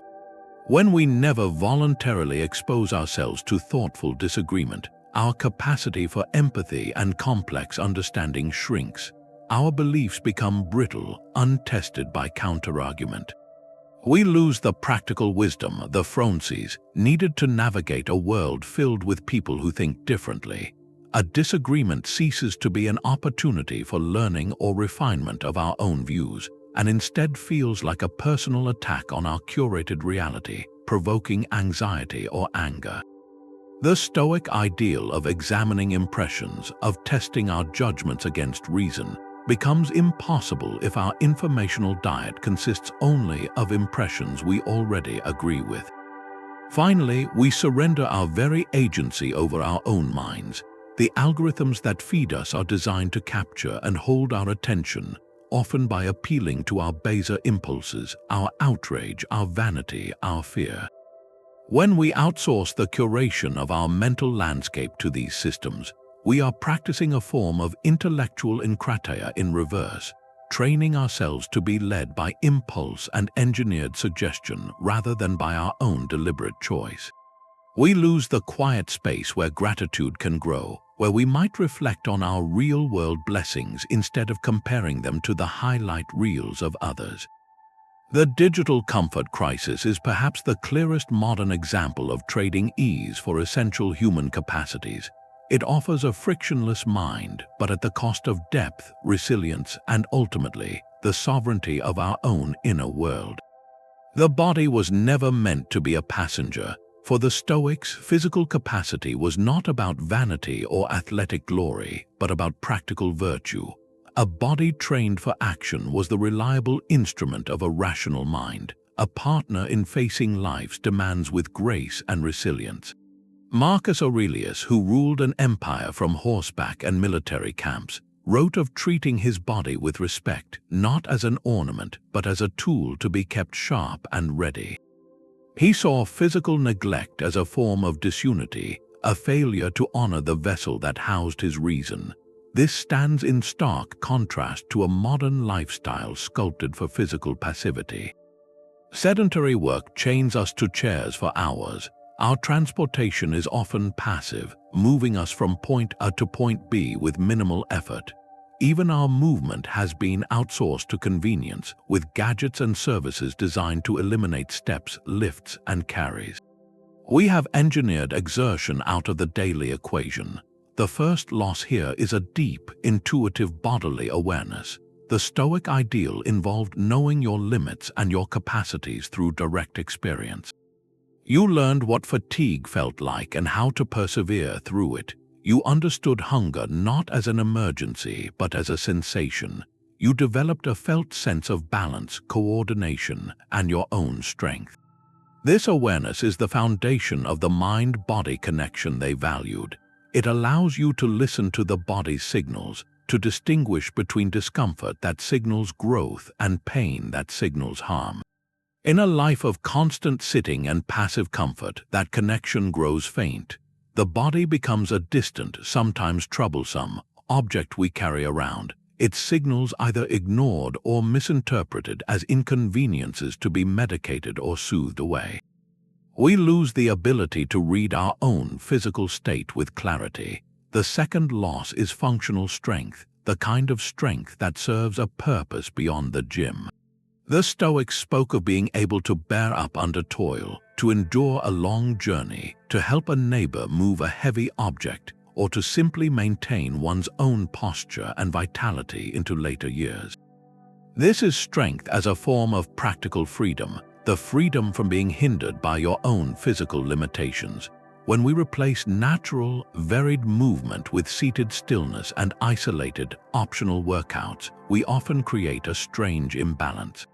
When we never voluntarily expose ourselves to thoughtful disagreement, our capacity for empathy and complex understanding shrinks. Our beliefs become brittle, untested by counterargument. We lose the practical wisdom, the phronses, needed to navigate a world filled with people who think differently. A disagreement ceases to be an opportunity for learning or refinement of our own views, and instead feels like a personal attack on our curated reality, provoking anxiety or anger. The Stoic ideal of examining impressions, of testing our judgments against reason, becomes impossible if our informational diet consists only of impressions we already agree with. Finally, we surrender our very agency over our own minds. The algorithms that feed us are designed to capture and hold our attention, often by appealing to our baser impulses, our outrage, our vanity, our fear. When we outsource the curation of our mental landscape to these systems, we are practicing a form of intellectual enkrateia in reverse, training ourselves to be led by impulse and engineered suggestion rather than by our own deliberate choice. We lose the quiet space where gratitude can grow, where we might reflect on our real-world blessings instead of comparing them to the highlight reels of others. The digital comfort crisis is perhaps the clearest modern example of trading ease for essential human capacities. It offers a frictionless mind, but at the cost of depth, resilience, and ultimately, the sovereignty of our own inner world. The body was never meant to be a passenger. For the Stoics, physical capacity was not about vanity or athletic glory, but about practical virtue. A body trained for action was the reliable instrument of a rational mind, a partner in facing life's demands with grace and resilience. Marcus Aurelius, who ruled an empire from horseback and military camps, wrote of treating his body with respect, not as an ornament, but as a tool to be kept sharp and ready. He saw physical neglect as a form of disunity, a failure to honor the vessel that housed his reason. This stands in stark contrast to a modern lifestyle sculpted for physical passivity. Sedentary work chains us to chairs for hours. Our transportation is often passive, moving us from point A to point B with minimal effort. Even our movement has been outsourced to convenience, with gadgets and services designed to eliminate steps, lifts, and carries. We have engineered exertion out of the daily equation. The first loss here is a deep, intuitive bodily awareness. The Stoic ideal involved knowing your limits and your capacities through direct experience. You learned what fatigue felt like and how to persevere through it. You understood hunger not as an emergency, but as a sensation. You developed a felt sense of balance, coordination, and your own strength. This awareness is the foundation of the mind-body connection they valued. It allows you to listen to the body's signals, to distinguish between discomfort that signals growth and pain that signals harm. In a life of constant sitting and passive comfort, that connection grows faint. The body becomes a distant, sometimes troublesome, object we carry around, its signals either ignored or misinterpreted as inconveniences to be medicated or soothed away. We lose the ability to read our own physical state with clarity. The second loss is functional strength, the kind of strength that serves a purpose beyond the gym. The Stoics spoke of being able to bear up under toil, to endure a long journey, to help a neighbor move a heavy object, or to simply maintain one's own posture and vitality into later years. This is strength as a form of practical freedom, the freedom from being hindered by your own physical limitations. When we replace natural, varied movement with seated stillness and isolated, optional workouts, we often create a strange imbalance.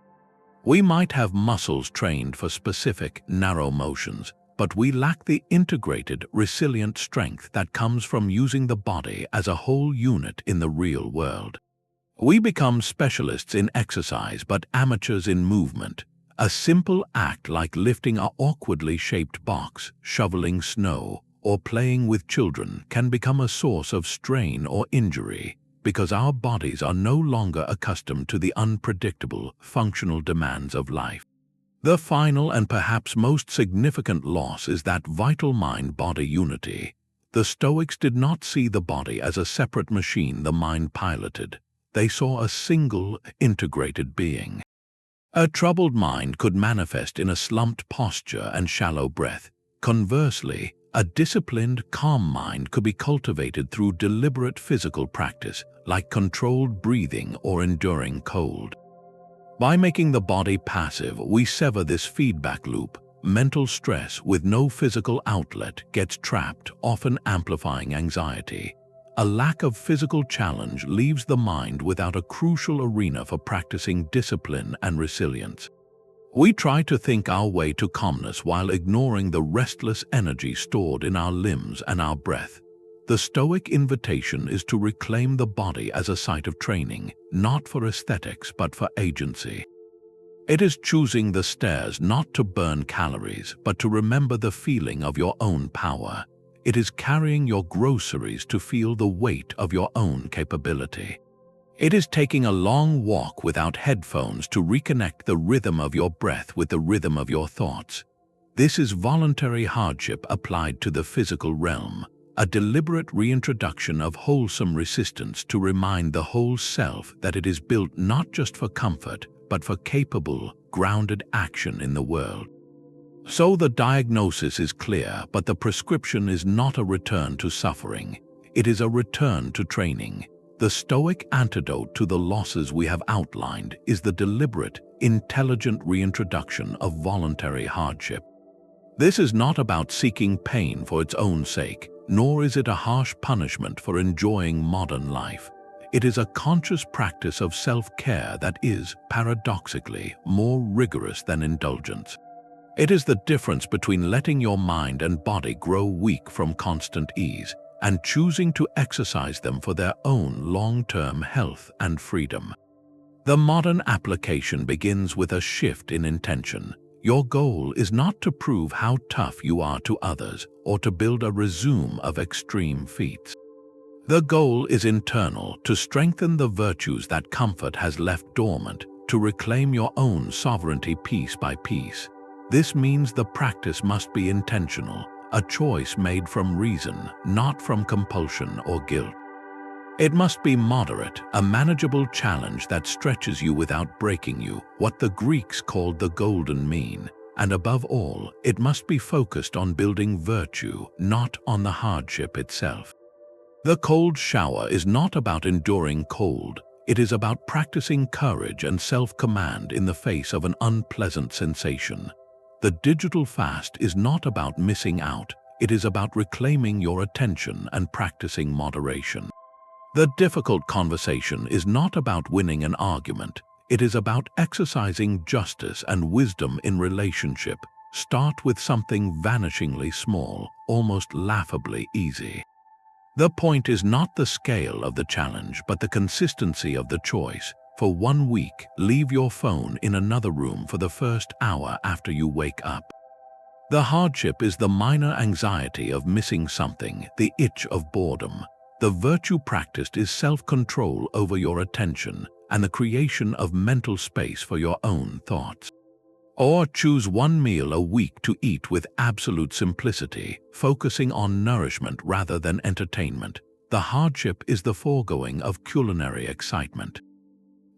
We might have muscles trained for specific, narrow motions, but we lack the integrated, resilient strength that comes from using the body as a whole unit in the real world. We become specialists in exercise but amateurs in movement. A simple act like lifting an awkwardly shaped box, shoveling snow, or playing with children can become a source of strain or injury. because our bodies are no longer accustomed to the unpredictable, functional demands of life. The final and perhaps most significant loss is that vital mind-body unity. The Stoics did not see the body as a separate machine the mind piloted. They saw a single, integrated being. A troubled mind could manifest in a slumped posture and shallow breath. Conversely, a disciplined, calm mind could be cultivated through deliberate physical practice, like controlled breathing or enduring cold. By making the body passive, we sever this feedback loop. Mental stress with no physical outlet gets trapped, often amplifying anxiety. A lack of physical challenge leaves the mind without a crucial arena for practicing discipline and resilience. We try to think our way to calmness while ignoring the restless energy stored in our limbs and our breath. The Stoic invitation is to reclaim the body as a site of training, not for aesthetics but for agency. It is choosing the stairs not to burn calories, but to remember the feeling of your own power. It is carrying your groceries to feel the weight of your own capability. It is taking a long walk without headphones to reconnect the rhythm of your breath with the rhythm of your thoughts. This is voluntary hardship applied to the physical realm, a deliberate reintroduction of wholesome resistance to remind the whole self that it is built not just for comfort, but for capable, grounded action in the world. So the diagnosis is clear, but the prescription is not a return to suffering. It is a return to training. The Stoic antidote to the losses we have outlined is the deliberate, intelligent reintroduction of voluntary hardship. This is not about seeking pain for its own sake, nor is it a harsh punishment for enjoying modern life. It is a conscious practice of self-care that is, paradoxically, more rigorous than indulgence. It is the difference between letting your mind and body grow weak from constant ease and choosing to exercise them for their own long-term health and freedom. The modern application begins with a shift in intention. Your goal is not to prove how tough you are to others or to build a resume of extreme feats. The goal is internal, to strengthen the virtues that comfort has left dormant, to reclaim your own sovereignty piece by piece. This means the practice must be intentional, a choice made from reason, not from compulsion or guilt. It must be moderate, a manageable challenge that stretches you without breaking you, what the Greeks called the golden mean. And above all, it must be focused on building virtue, not on the hardship itself. The cold shower is not about enduring cold. It is about practicing courage and self-command in the face of an unpleasant sensation. The digital fast is not about missing out. It is about reclaiming your attention and practicing moderation. The difficult conversation is not about winning an argument. It is about exercising justice and wisdom in relationship. Start with something vanishingly small, almost laughably easy. The point is not the scale of the challenge, but the consistency of the choice. For 1 week, leave your phone in another room for the first hour after you wake up. The hardship is the minor anxiety of missing something, the itch of boredom. The virtue practiced is self-control over your attention and the creation of mental space for your own thoughts. Or choose 1 meal a week to eat with absolute simplicity, focusing on nourishment rather than entertainment. The hardship is the foregoing of culinary excitement.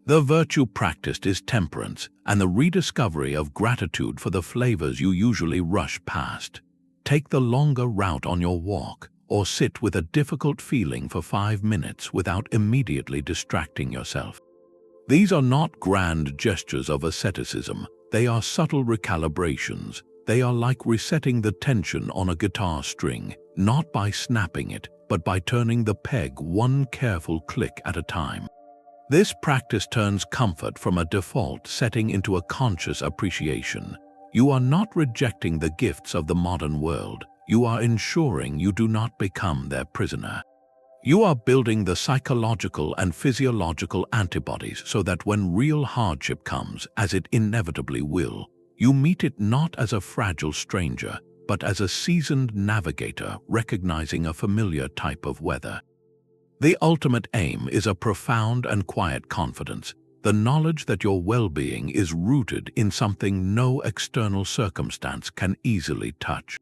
The virtue practiced is temperance and the rediscovery of gratitude for the flavors you usually rush past. Take the longer route on your walk, or sit with a difficult feeling for 5 minutes without immediately distracting yourself. These are not grand gestures of asceticism. They are subtle recalibrations. They are like resetting the tension on a guitar string, not by snapping it, but by turning the peg 1 careful click at a time. This practice turns comfort from a default setting into a conscious appreciation. You are not rejecting the gifts of the modern world. You are ensuring you do not become their prisoner. You are building the psychological and physiological antibodies so that when real hardship comes, as it inevitably will, you meet it not as a fragile stranger, but as a seasoned navigator recognizing a familiar type of weather. The ultimate aim is a profound and quiet confidence, the knowledge that your well-being is rooted in something no external circumstance can easily touch.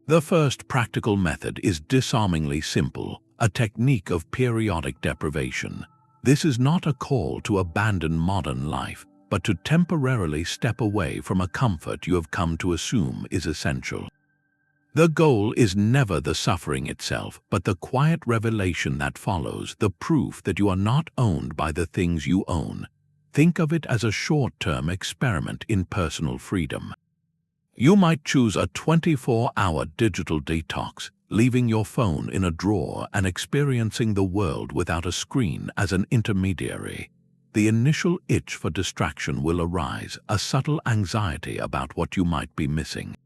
The first practical method is disarmingly simple, a technique of periodic deprivation. This is not a call to abandon modern life, but to temporarily step away from a comfort you have come to assume is essential. The goal is never the suffering itself, but the quiet revelation that follows, the proof that you are not owned by the things you own. Think of it as a short-term experiment in personal freedom. You might choose a 24-hour digital detox, leaving your phone in a drawer and experiencing the world without a screen as an intermediary. The initial itch for distraction will arise, a subtle anxiety about what you might be missing.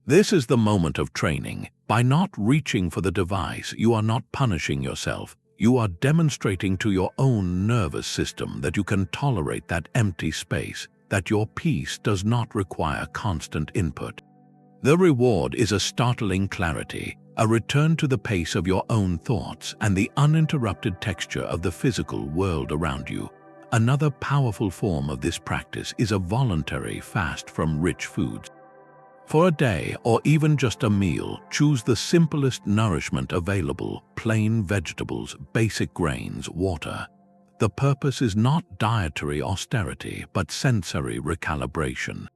This is the moment of training. By not reaching for the device, you are not punishing yourself. You are demonstrating to your own nervous system that you can tolerate that empty space, that your peace does not require constant input. The reward is a startling clarity, a return to the pace of your own thoughts and the uninterrupted texture of the physical world around you. Another powerful form of this practice is a voluntary fast from rich foods. For a day or even just a meal, choose the simplest nourishment available: plain vegetables, basic grains, water. The purpose is not dietary austerity, but sensory recalibration.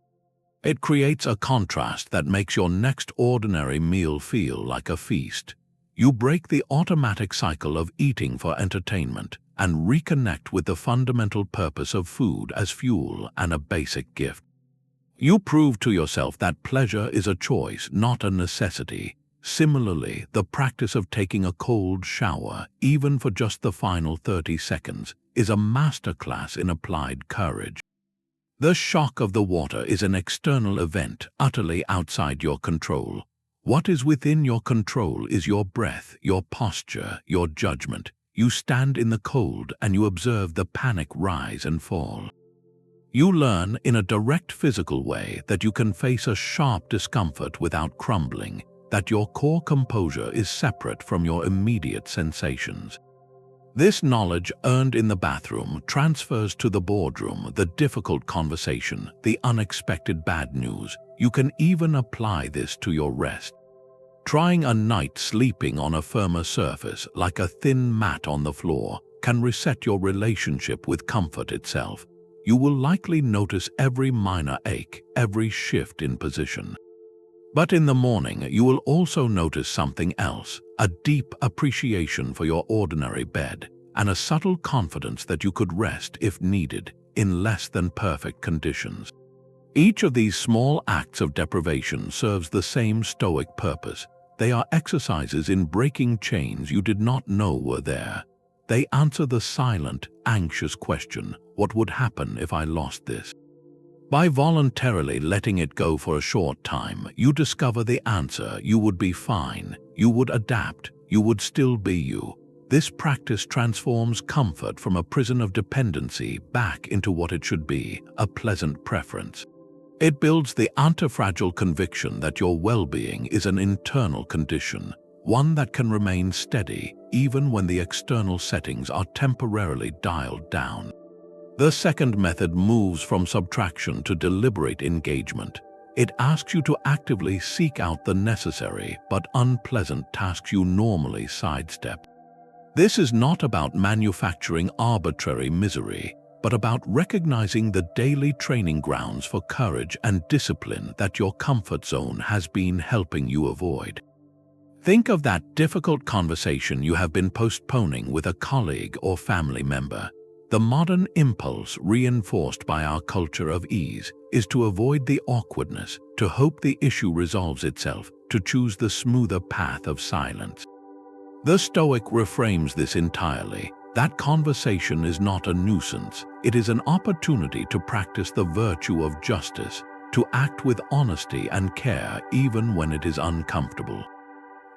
It creates a contrast that makes your next ordinary meal feel like a feast. You break the automatic cycle of eating for entertainment and reconnect with the fundamental purpose of food as fuel and a basic gift. You prove to yourself that pleasure is a choice, not a necessity. Similarly, the practice of taking a cold shower, even for just the final 30 seconds, is a masterclass in applied courage. The shock of the water is an external event, utterly outside your control. What is within your control is your breath, your posture, your judgment. You stand in the cold and you observe the panic rise and fall. You learn in a direct physical way that you can face a sharp discomfort without crumbling, that your core composure is separate from your immediate sensations. This knowledge earned in the bathroom transfers to the boardroom, the difficult conversation, the unexpected bad news. You can even apply this to your rest. Trying a night sleeping on a firmer surface, like a thin mat on the floor, can reset your relationship with comfort itself. You will likely notice every minor ache, every shift in position. But in the morning, you will also notice something else, a deep appreciation for your ordinary bed, and a subtle confidence that you could rest if needed, in less than perfect conditions. Each of these small acts of deprivation serves the same Stoic purpose. They are exercises in breaking chains you did not know were there. They answer the silent, anxious question, what would happen if I lost this? By voluntarily letting it go for a short time, you discover the answer: you would be fine, you would adapt, you would still be you. This practice transforms comfort from a prison of dependency back into what it should be, a pleasant preference. It builds the antifragile conviction that your well-being is an internal condition, one that can remain steady even when the external settings are temporarily dialed down. The second method moves from subtraction to deliberate engagement. It asks you to actively seek out the necessary but unpleasant tasks you normally sidestep. This is not about manufacturing arbitrary misery, but about recognizing the daily training grounds for courage and discipline that your comfort zone has been helping you avoid. Think of that difficult conversation you have been postponing with a colleague or family member. The modern impulse, reinforced by our culture of ease, is to avoid the awkwardness, to hope the issue resolves itself, to choose the smoother path of silence. The Stoic reframes this entirely. That conversation is not a nuisance. It is an opportunity to practice the virtue of justice, to act with honesty and care even when it is uncomfortable.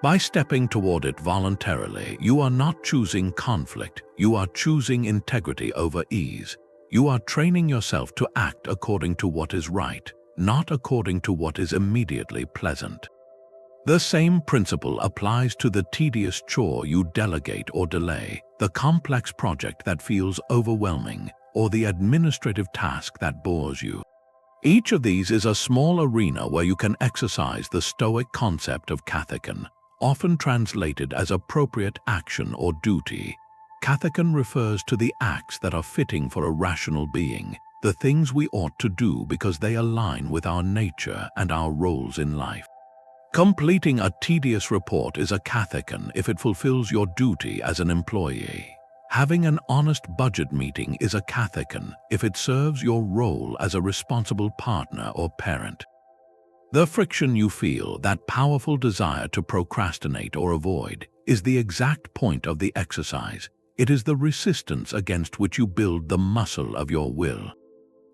By stepping toward it voluntarily, you are not choosing conflict, you are choosing integrity over ease. You are training yourself to act according to what is right, not according to what is immediately pleasant. The same principle applies to the tedious chore you delegate or delay, the complex project that feels overwhelming, or the administrative task that bores you. Each of these is a small arena where you can exercise the Stoic concept of kathekon, often translated as appropriate action or duty. Kathekon refers to the acts that are fitting for a rational being, the things we ought to do because they align with our nature and our roles in life. Completing a tedious report is a kathekon if it fulfills your duty as an employee. Having an honest budget meeting is a kathekon if it serves your role as a responsible partner or parent. The friction you feel, that powerful desire to procrastinate or avoid, is the exact point of the exercise. It is the resistance against which you build the muscle of your will.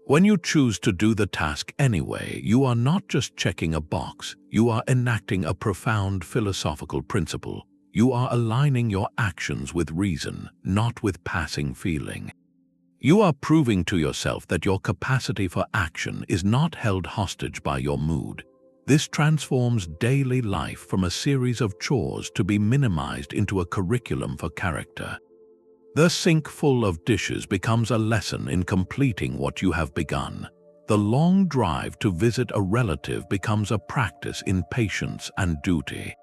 When you choose to do the task anyway, you are not just checking a box, you are enacting a profound philosophical principle. You are aligning your actions with reason, not with passing feeling. You are proving to yourself that your capacity for action is not held hostage by your mood. This transforms daily life from a series of chores to be minimized into a curriculum for character. The sink full of dishes becomes a lesson in completing what you have begun. The long drive to visit a relative becomes a practice in patience and duty.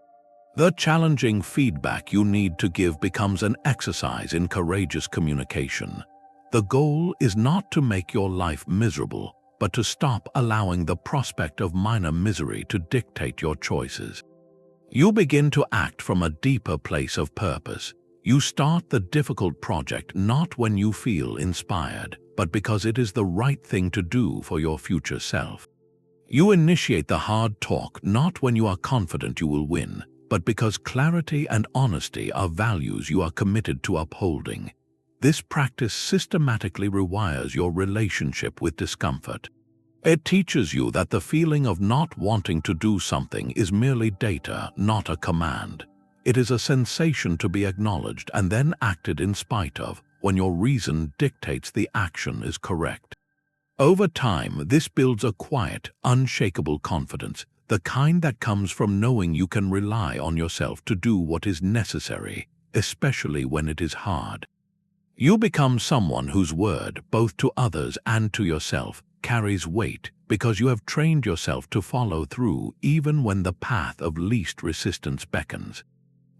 The challenging feedback you need to give becomes an exercise in courageous communication. The goal is not to make your life miserable, but to stop allowing the prospect of minor misery to dictate your choices. You begin to act from a deeper place of purpose. You start the difficult project not when you feel inspired, but because it is the right thing to do for your future self. You initiate the hard talk not when you are confident you will win, but because clarity and honesty are values you are committed to upholding. This practice systematically rewires your relationship with discomfort. It teaches you that the feeling of not wanting to do something is merely data, not a command. It is a sensation to be acknowledged and then acted in spite of, when your reason dictates the action is correct. Over time, this builds a quiet, unshakable confidence, the kind that comes from knowing you can rely on yourself to do what is necessary, especially when it is hard. You become someone whose word, both to others and to yourself, carries weight because you have trained yourself to follow through even when the path of least resistance beckons.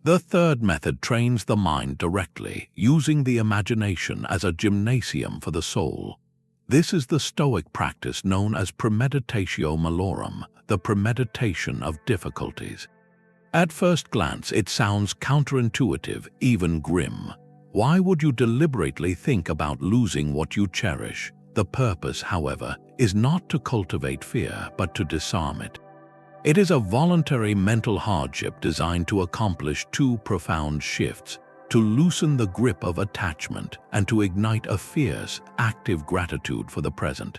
The third method trains the mind directly, using the imagination as a gymnasium for the soul. This is the Stoic practice known as Premeditatio Malorum, the premeditation of difficulties. At first glance, it sounds counterintuitive, even grim. Why would you deliberately think about losing what you cherish? The purpose, however, is not to cultivate fear, but to disarm it. It is a voluntary mental hardship designed to accomplish two profound shifts: to loosen the grip of attachment and to ignite a fierce, active gratitude for the present.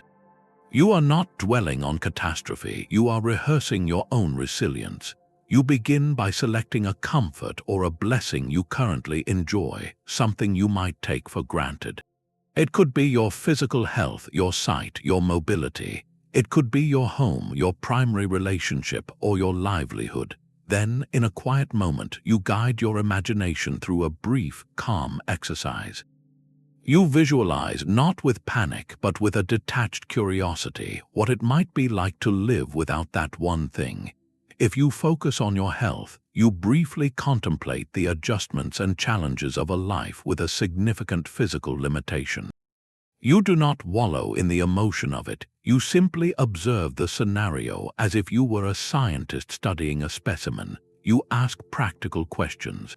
You are not dwelling on catastrophe, you are rehearsing your own resilience. You begin by selecting a comfort or a blessing you currently enjoy, something you might take for granted. It could be your physical health, your sight, your mobility. It could be your home, your primary relationship, or your livelihood. Then, in a quiet moment, you guide your imagination through a brief, calm exercise. You visualize, not with panic, but with a detached curiosity, what it might be like to live without that one thing. If you focus on your health, you briefly contemplate the adjustments and challenges of a life with a significant physical limitation. You do not wallow in the emotion of it, you simply observe the scenario as if you were a scientist studying a specimen. You ask practical questions.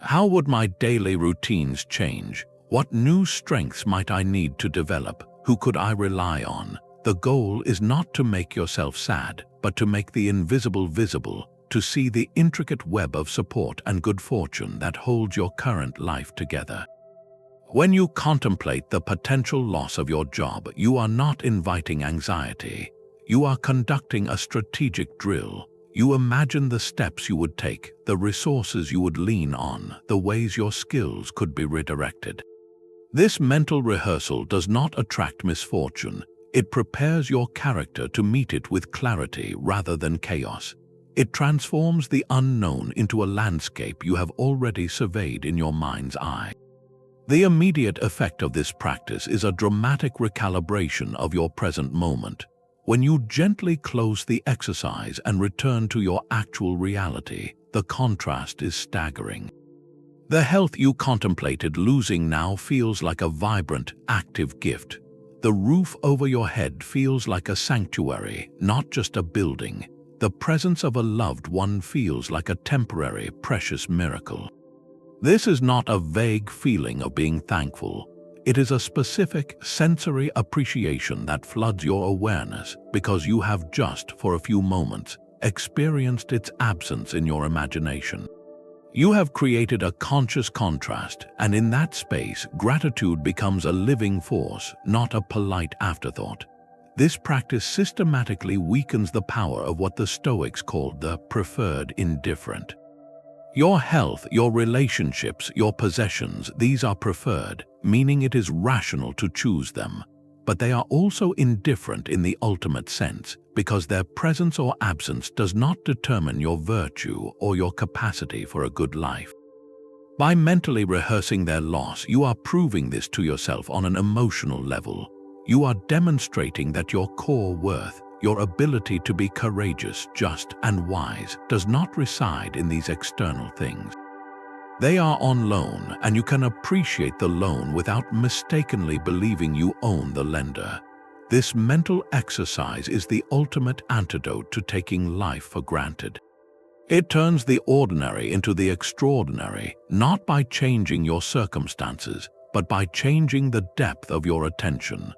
How would my daily routines change? What new strengths might I need to develop? Who could I rely on? The goal is not to make yourself sad, but to make the invisible visible, to see the intricate web of support and good fortune that holds your current life together. When you contemplate the potential loss of your job, you are not inviting anxiety. You are conducting a strategic drill. You imagine the steps you would take, the resources you would lean on, the ways your skills could be redirected. This mental rehearsal does not attract misfortune. It prepares your character to meet it with clarity rather than chaos. It transforms the unknown into a landscape you have already surveyed in your mind's eye. The immediate effect of this practice is a dramatic recalibration of your present moment. When you gently close the exercise and return to your actual reality, the contrast is staggering. The health you contemplated losing now feels like a vibrant, active gift. The roof over your head feels like a sanctuary, not just a building. The presence of a loved one feels like a temporary, precious miracle. This is not a vague feeling of being thankful. It is a specific sensory appreciation that floods your awareness because you have just, for a few moments, experienced its absence in your imagination. You have created a conscious contrast, and in that space, gratitude becomes a living force, not a polite afterthought. This practice systematically weakens the power of what the Stoics called the preferred indifferent. Your health, your relationships, your possessions, these are preferred, meaning it is rational to choose them. But they are also indifferent in the ultimate sense, because their presence or absence does not determine your virtue or your capacity for a good life. By mentally rehearsing their loss, you are proving this to yourself on an emotional level. You are demonstrating that your core worth, your ability to be courageous, just, and wise, does not reside in these external things. They are on loan, and you can appreciate the loan without mistakenly believing you own the lender. This mental exercise is the ultimate antidote to taking life for granted. It turns the ordinary into the extraordinary, not by changing your circumstances, but by changing the depth of your attention.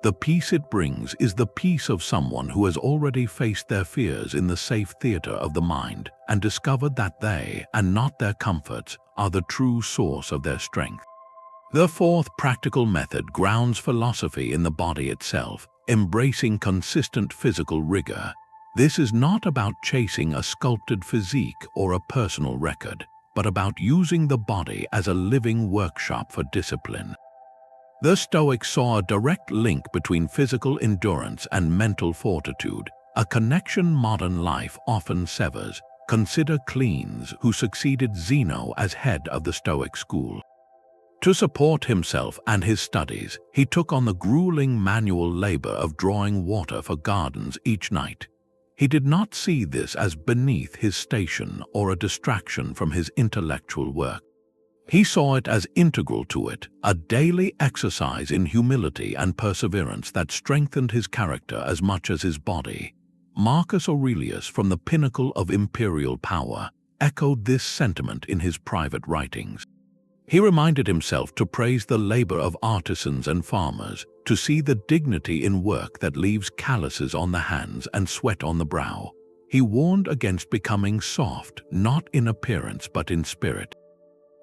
The peace it brings is the peace of someone who has already faced their fears in the safe theater of the mind and discovered that they, and not their comforts, are the true source of their strength. The fourth practical method grounds philosophy in the body itself, embracing consistent physical rigor. This is not about chasing a sculpted physique or a personal record, but about using the body as a living workshop for discipline. The Stoics saw a direct link between physical endurance and mental fortitude, a connection modern life often severs. Consider Cleans, who succeeded Zeno as head of the Stoic school. To support himself and his studies, he took on the grueling manual labor of drawing water for gardens each night. He did not see this as beneath his station or a distraction from his intellectual work. He saw it as integral to it, a daily exercise in humility and perseverance that strengthened his character as much as his body. Marcus Aurelius, from the pinnacle of imperial power, echoed this sentiment in his private writings. He reminded himself to praise the labor of artisans and farmers, to see the dignity in work that leaves calluses on the hands and sweat on the brow. He warned against becoming soft, not in appearance but in spirit.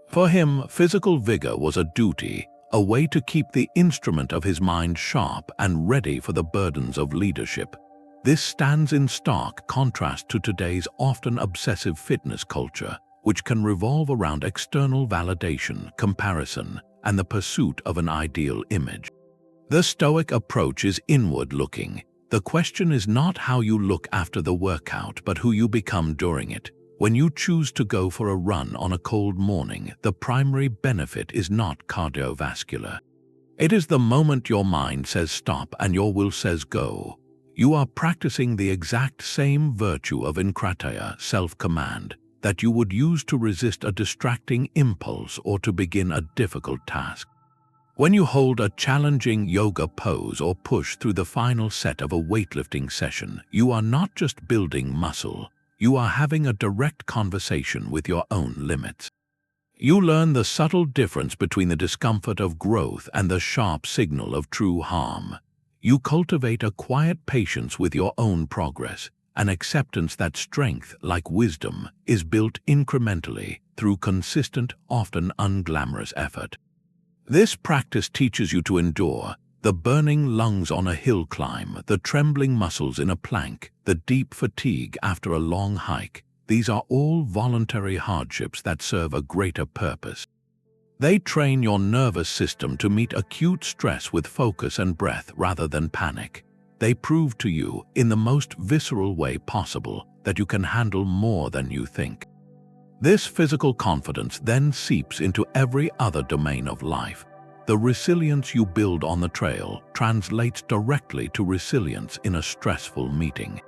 For him, physical vigor was a duty, a way to keep the instrument of his mind sharp and ready for the burdens of leadership. This stands in stark contrast to today's often obsessive fitness culture, which can revolve around external validation, comparison, and the pursuit of an ideal image. The Stoic approach is inward-looking. The question is not how you look after the workout, but who you become during it. When you choose to go for a run on a cold morning, the primary benefit is not cardiovascular. It is the moment your mind says stop and your will says go. You are practicing the exact same virtue of enkrateia, self-command, that you would use to resist a distracting impulse or to begin a difficult task. When you hold a challenging yoga pose or push through the final set of a weightlifting session, you are not just building muscle. You are having a direct conversation with your own limits. You learn the subtle difference between the discomfort of growth and the sharp signal of true harm. You cultivate a quiet patience with your own progress, an acceptance that strength, like wisdom, is built incrementally through consistent, often unglamorous effort. This practice teaches you to endure the burning lungs on a hill climb, the trembling muscles in a plank, the deep fatigue after a long hike. These are all voluntary hardships that serve a greater purpose. They train your nervous system to meet acute stress with focus and breath rather than panic. They prove to you, in the most visceral way possible, that you can handle more than you think. This physical confidence then seeps into every other domain of life. The resilience you build on the trail translates directly to resilience in a stressful meeting.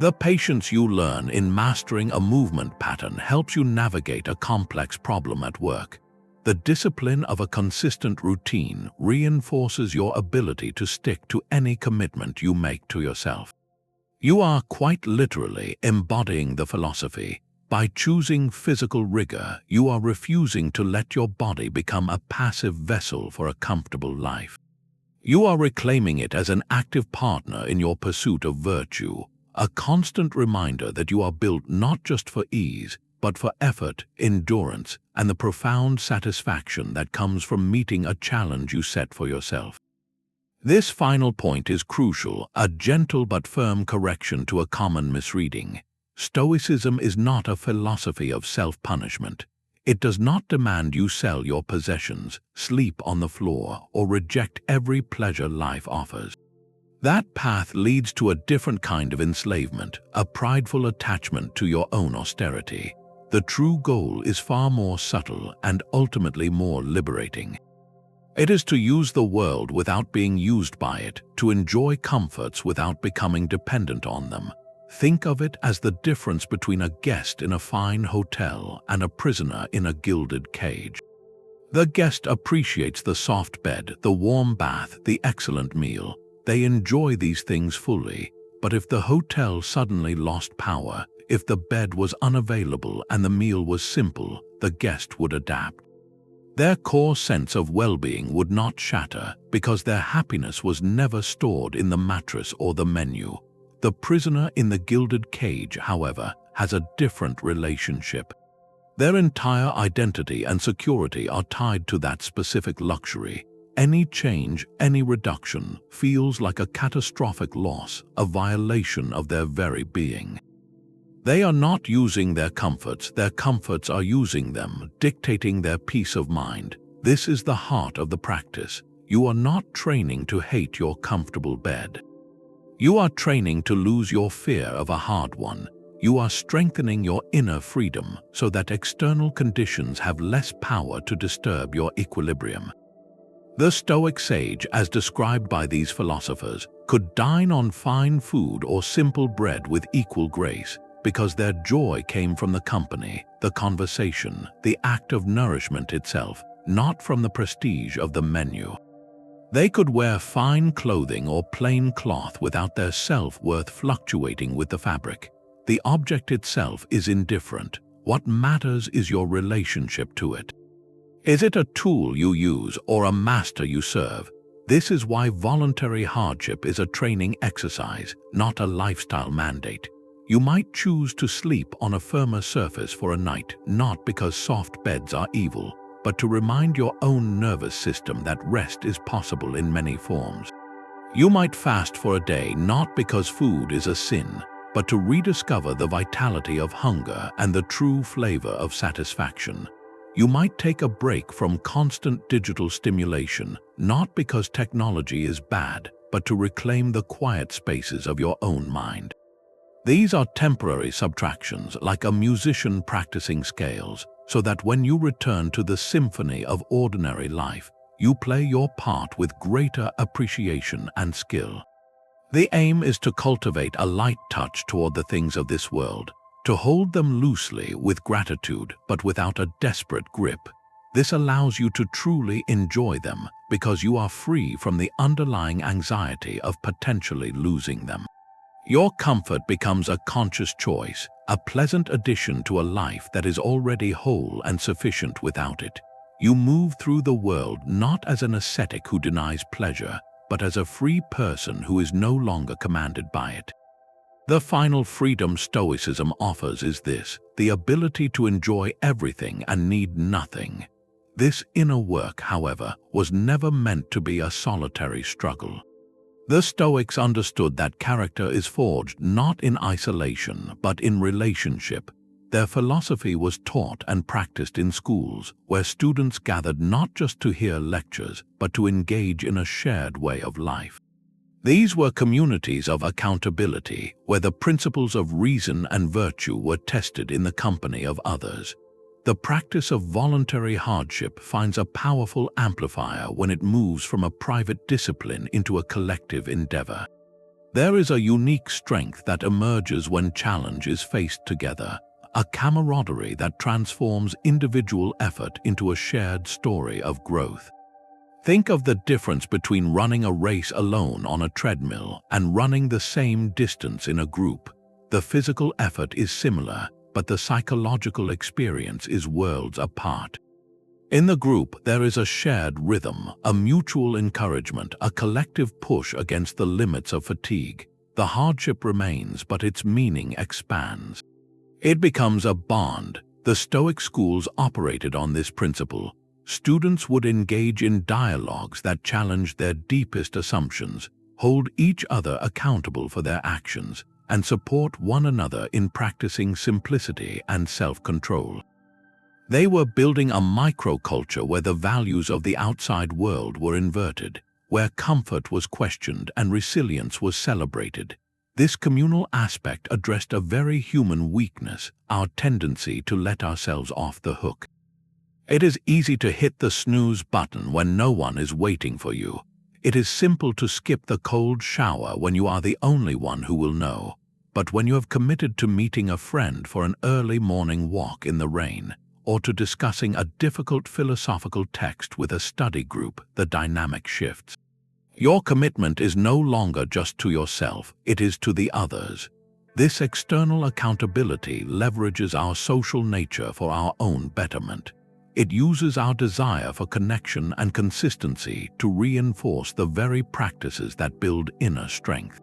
The patience you learn in mastering a movement pattern helps you navigate a complex problem at work. The discipline of a consistent routine reinforces your ability to stick to any commitment you make to yourself. You are quite literally embodying the philosophy. By choosing physical rigor, you are refusing to let your body become a passive vessel for a comfortable life. You are reclaiming it as an active partner in your pursuit of virtue, a constant reminder that you are built not just for ease, but for effort, endurance, and the profound satisfaction that comes from meeting a challenge you set for yourself. This final point is crucial, a gentle but firm correction to a common misreading. Stoicism is not a philosophy of self-punishment. It does not demand you sell your possessions, sleep on the floor, or reject every pleasure life offers. That path leads to a different kind of enslavement, a prideful attachment to your own austerity. The true goal is far more subtle and ultimately more liberating. It is to use the world without being used by it, to enjoy comforts without becoming dependent on them. Think of it as the difference between a guest in a fine hotel and a prisoner in a gilded cage. The guest appreciates the soft bed, the warm bath, the excellent meal. They enjoy these things fully, but if the hotel suddenly lost power, if the bed was unavailable and the meal was simple, the guest would adapt. Their core sense of well-being would not shatter because their happiness was never stored in the mattress or the menu. The prisoner in the gilded cage, however, has a different relationship. Their entire identity and security are tied to that specific luxury. Any change, any reduction, feels like a catastrophic loss, a violation of their very being. They are not using their comforts are using them, dictating their peace of mind. This is the heart of the practice. You are not training to hate your comfortable bed. You are training to lose your fear of a hard one. You are strengthening your inner freedom so that external conditions have less power to disturb your equilibrium. The Stoic sage, as described by these philosophers, could dine on fine food or simple bread with equal grace, because their joy came from the company, the conversation, the act of nourishment itself, not from the prestige of the menu. They could wear fine clothing or plain cloth without their self-worth fluctuating with the fabric. The object itself is indifferent. What matters is your relationship to it. Is it a tool you use or a master you serve? This is why voluntary hardship is a training exercise, not a lifestyle mandate. You might choose to sleep on a firmer surface for a night, not because soft beds are evil, but to remind your own nervous system that rest is possible in many forms. You might fast for a day not because food is a sin, but to rediscover the vitality of hunger and the true flavor of satisfaction. You might take a break from constant digital stimulation, not because technology is bad, but to reclaim the quiet spaces of your own mind. These are temporary subtractions, like a musician practicing scales, so that when you return to the symphony of ordinary life, you play your part with greater appreciation and skill. The aim is to cultivate a light touch toward the things of this world, to hold them loosely with gratitude but without a desperate grip. This allows you to truly enjoy them because you are free from the underlying anxiety of potentially losing them. Your comfort becomes a conscious choice, a pleasant addition to a life that is already whole and sufficient without it. You move through the world not as an ascetic who denies pleasure, but as a free person who is no longer commanded by it. The final freedom Stoicism offers is this: the ability to enjoy everything and need nothing. This inner work, however, was never meant to be a solitary struggle. The Stoics understood that character is forged not in isolation, but in relationship. Their philosophy was taught and practiced in schools, where students gathered not just to hear lectures, but to engage in a shared way of life. These were communities of accountability, where the principles of reason and virtue were tested in the company of others. The practice of voluntary hardship finds a powerful amplifier when it moves from a private discipline into a collective endeavor. There is a unique strength that emerges when challenge is faced together, a camaraderie that transforms individual effort into a shared story of growth. Think of the difference between running a race alone on a treadmill and running the same distance in a group. The physical effort is similar, but the psychological experience is worlds apart. In the group, there is a shared rhythm, a mutual encouragement, a collective push against the limits of fatigue. The hardship remains, but its meaning expands. It becomes a bond. The Stoic schools operated on this principle. Students would engage in dialogues that challenged their deepest assumptions, hold each other accountable for their actions, and support one another in practicing simplicity and self-control. They were building a microculture where the values of the outside world were inverted, where comfort was questioned and resilience was celebrated. This communal aspect addressed a very human weakness, our tendency to let ourselves off the hook. It is easy to hit the snooze button when no one is waiting for you. It is simple to skip the cold shower when you are the only one who will know. But when you have committed to meeting a friend for an early morning walk in the rain, or to discussing a difficult philosophical text with a study group, the dynamic shifts. Your commitment is no longer just to yourself, it is to the others. This external accountability leverages our social nature for our own betterment. It uses our desire for connection and consistency to reinforce the very practices that build inner strength.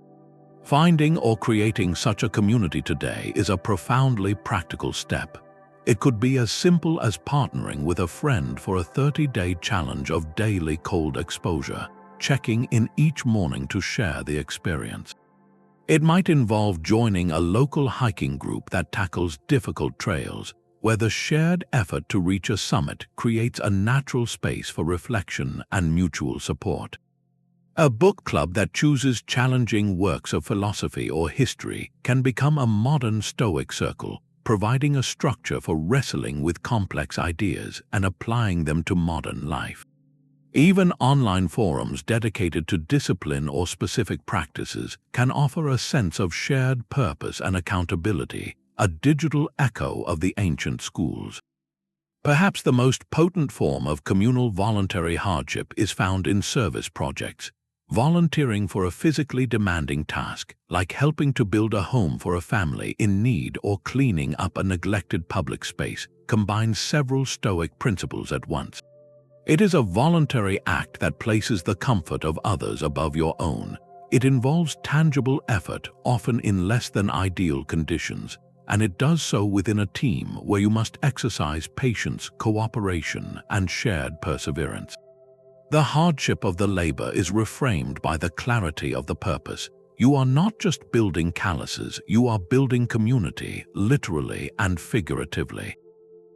Finding or creating such a community today is a profoundly practical step. It could be as simple as partnering with a friend for a 30-day challenge of daily cold exposure, checking in each morning to share the experience. It might involve joining a local hiking group that tackles difficult trails, where the shared effort to reach a summit creates a natural space for reflection and mutual support. A book club that chooses challenging works of philosophy or history can become a modern Stoic circle, providing a structure for wrestling with complex ideas and applying them to modern life. Even online forums dedicated to discipline or specific practices can offer a sense of shared purpose and accountability, a digital echo of the ancient schools. Perhaps the most potent form of communal voluntary hardship is found in service projects. Volunteering for a physically demanding task, like helping to build a home for a family in need or cleaning up a neglected public space, combines several Stoic principles at once. It is a voluntary act that places the comfort of others above your own. It involves tangible effort, often in less than ideal conditions, and it does so within a team where you must exercise patience, cooperation, and shared perseverance. The hardship of the labor is reframed by the clarity of the purpose. You are not just building calluses, you are building community, literally and figuratively.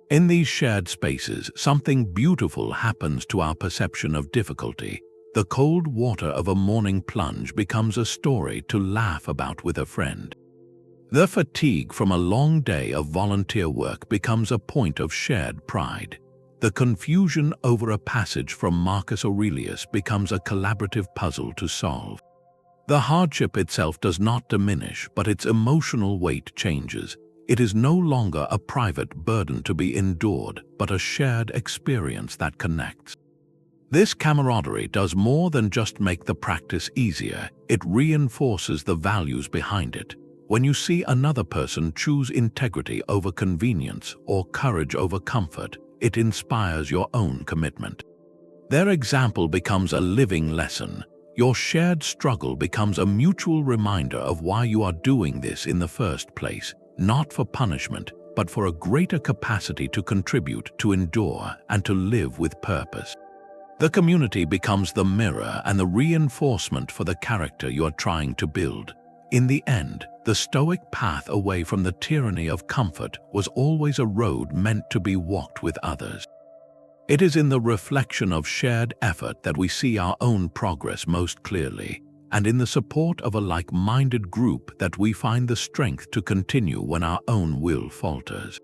In these shared spaces, something beautiful happens to our perception of difficulty. The cold water of a morning plunge becomes a story to laugh about with a friend. The fatigue from a long day of volunteer work becomes a point of shared pride. The confusion over a passage from Marcus Aurelius becomes a collaborative puzzle to solve. The hardship itself does not diminish, but its emotional weight changes. It is no longer a private burden to be endured, but a shared experience that connects. This camaraderie does more than just make the practice easier, it reinforces the values behind it. When you see another person choose integrity over convenience or courage over comfort, it inspires your own commitment. Their example becomes a living lesson. Your shared struggle becomes a mutual reminder of why you are doing this in the first place, not for punishment, but for a greater capacity to contribute, to endure, and to live with purpose. The community becomes the mirror and the reinforcement for the character you are trying to build. In the end, the Stoic path away from the tyranny of comfort was always a road meant to be walked with others. It is in the reflection of shared effort that we see our own progress most clearly. and in the support of a like-minded group that we find the strength to continue when our own will falters.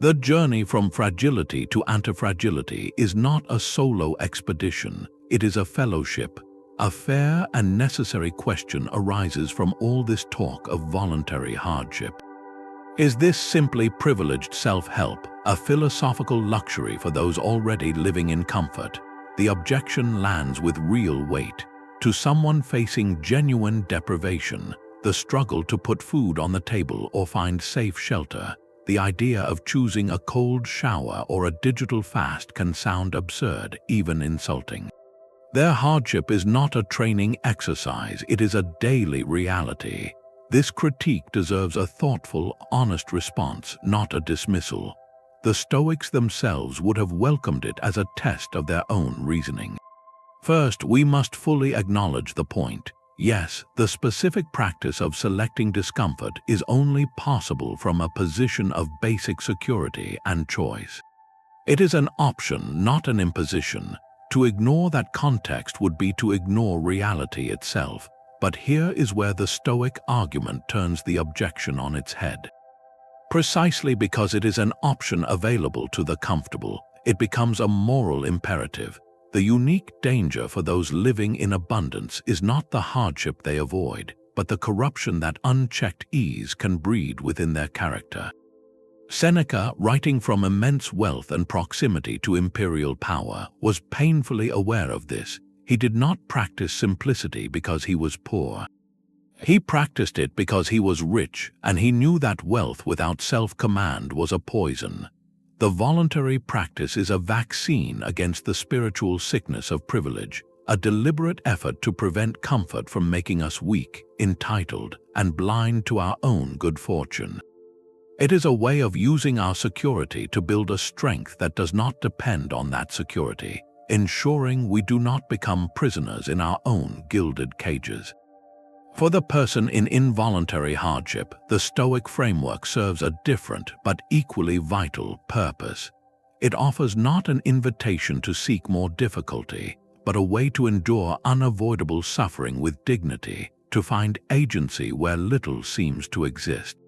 The journey from fragility to antifragility is not a solo expedition, it is a fellowship. A fair and necessary question arises from all this talk of voluntary hardship. Is this simply privileged self-help, a philosophical luxury for those already living in comfort? The objection lands with real weight. To someone facing genuine deprivation, the struggle to put food on the table or find safe shelter, the idea of choosing a cold shower or a digital fast can sound absurd, even insulting. Their hardship is not a training exercise, it is a daily reality. This critique deserves a thoughtful, honest response, not a dismissal. The Stoics themselves would have welcomed it as a test of their own reasoning. First, we must fully acknowledge the point. Yes, the specific practice of selecting discomfort is only possible from a position of basic security and choice. It is an option, not an imposition. To ignore that context would be to ignore reality itself. But here is where the Stoic argument turns the objection on its head. Precisely because it is an option available to the comfortable, it becomes a moral imperative. The unique danger for those living in abundance is not the hardship they avoid, but the corruption that unchecked ease can breed within their character. Seneca, writing from immense wealth and proximity to imperial power, was painfully aware of this. He did not practice simplicity because he was poor. He practiced it because he was rich, and he knew that wealth without self-command was a poison. The voluntary practice is a vaccine against the spiritual sickness of privilege, a deliberate effort to prevent comfort from making us weak, entitled, and blind to our own good fortune. It is a way of using our security to build a strength that does not depend on that security, ensuring we do not become prisoners in our own gilded cages. For the person in involuntary hardship, the Stoic framework serves a different but equally vital purpose. It offers not an invitation to seek more difficulty, but a way to endure unavoidable suffering with dignity, to find agency where little seems to exist.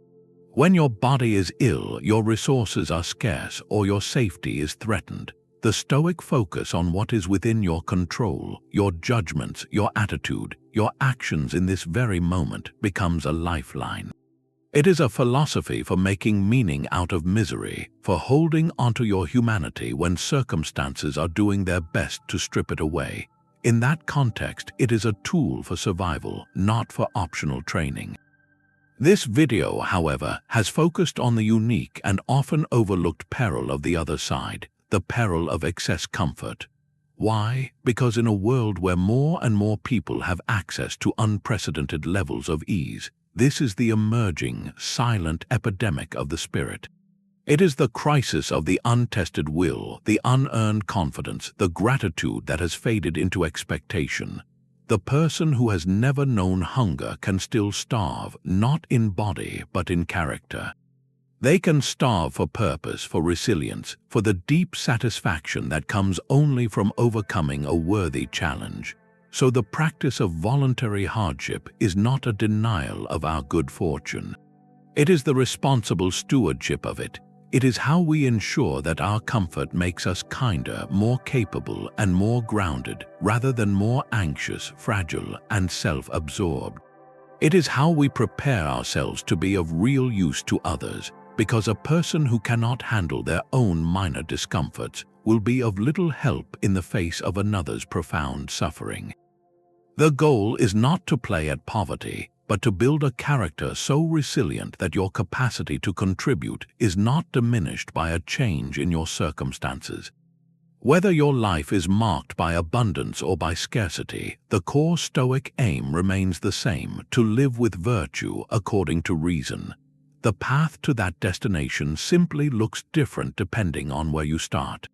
When your body is ill, your resources are scarce, or your safety is threatened, the Stoic focus on what is within your control, your judgments, your attitude, your actions in this very moment becomes a lifeline. It is a philosophy for making meaning out of misery, for holding onto your humanity when circumstances are doing their best to strip it away. In that context, it is a tool for survival, not for optional training. This video, however, has focused on the unique and often overlooked peril of the other side, the peril of excess comfort. Why? Because in a world where more and more people have access to unprecedented levels of ease, this is the emerging, silent epidemic of the spirit. It is the crisis of the untested will, the unearned confidence, the gratitude that has faded into expectation. The person who has never known hunger can still starve, not in body but in character. They can starve for purpose, for resilience, for the deep satisfaction that comes only from overcoming a worthy challenge. So the practice of voluntary hardship is not a denial of our good fortune. It is the responsible stewardship of it. It is how we ensure that our comfort makes us kinder, more capable, and more grounded, rather than more anxious, fragile, and self-absorbed. It is how we prepare ourselves to be of real use to others, because a person who cannot handle their own minor discomforts will be of little help in the face of another's profound suffering. The goal is not to play at poverty, but to build a character so resilient that your capacity to contribute is not diminished by a change in your circumstances. Whether your life is marked by abundance or by scarcity, the core Stoic aim remains the same: to live with virtue according to reason. The path to that destination simply looks different depending on where you start.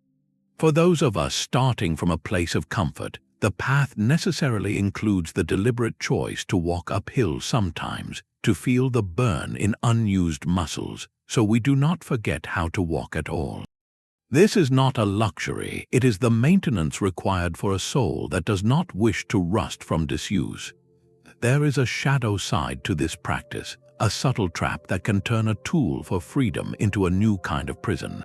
For those of us starting from a place of comfort, the path necessarily includes the deliberate choice to walk uphill sometimes, to feel the burn in unused muscles, so we do not forget how to walk at all. This is not a luxury, it is the maintenance required for a soul that does not wish to rust from disuse. there is a shadow side to this practice, a subtle trap that can turn a tool for freedom into a new kind of prison.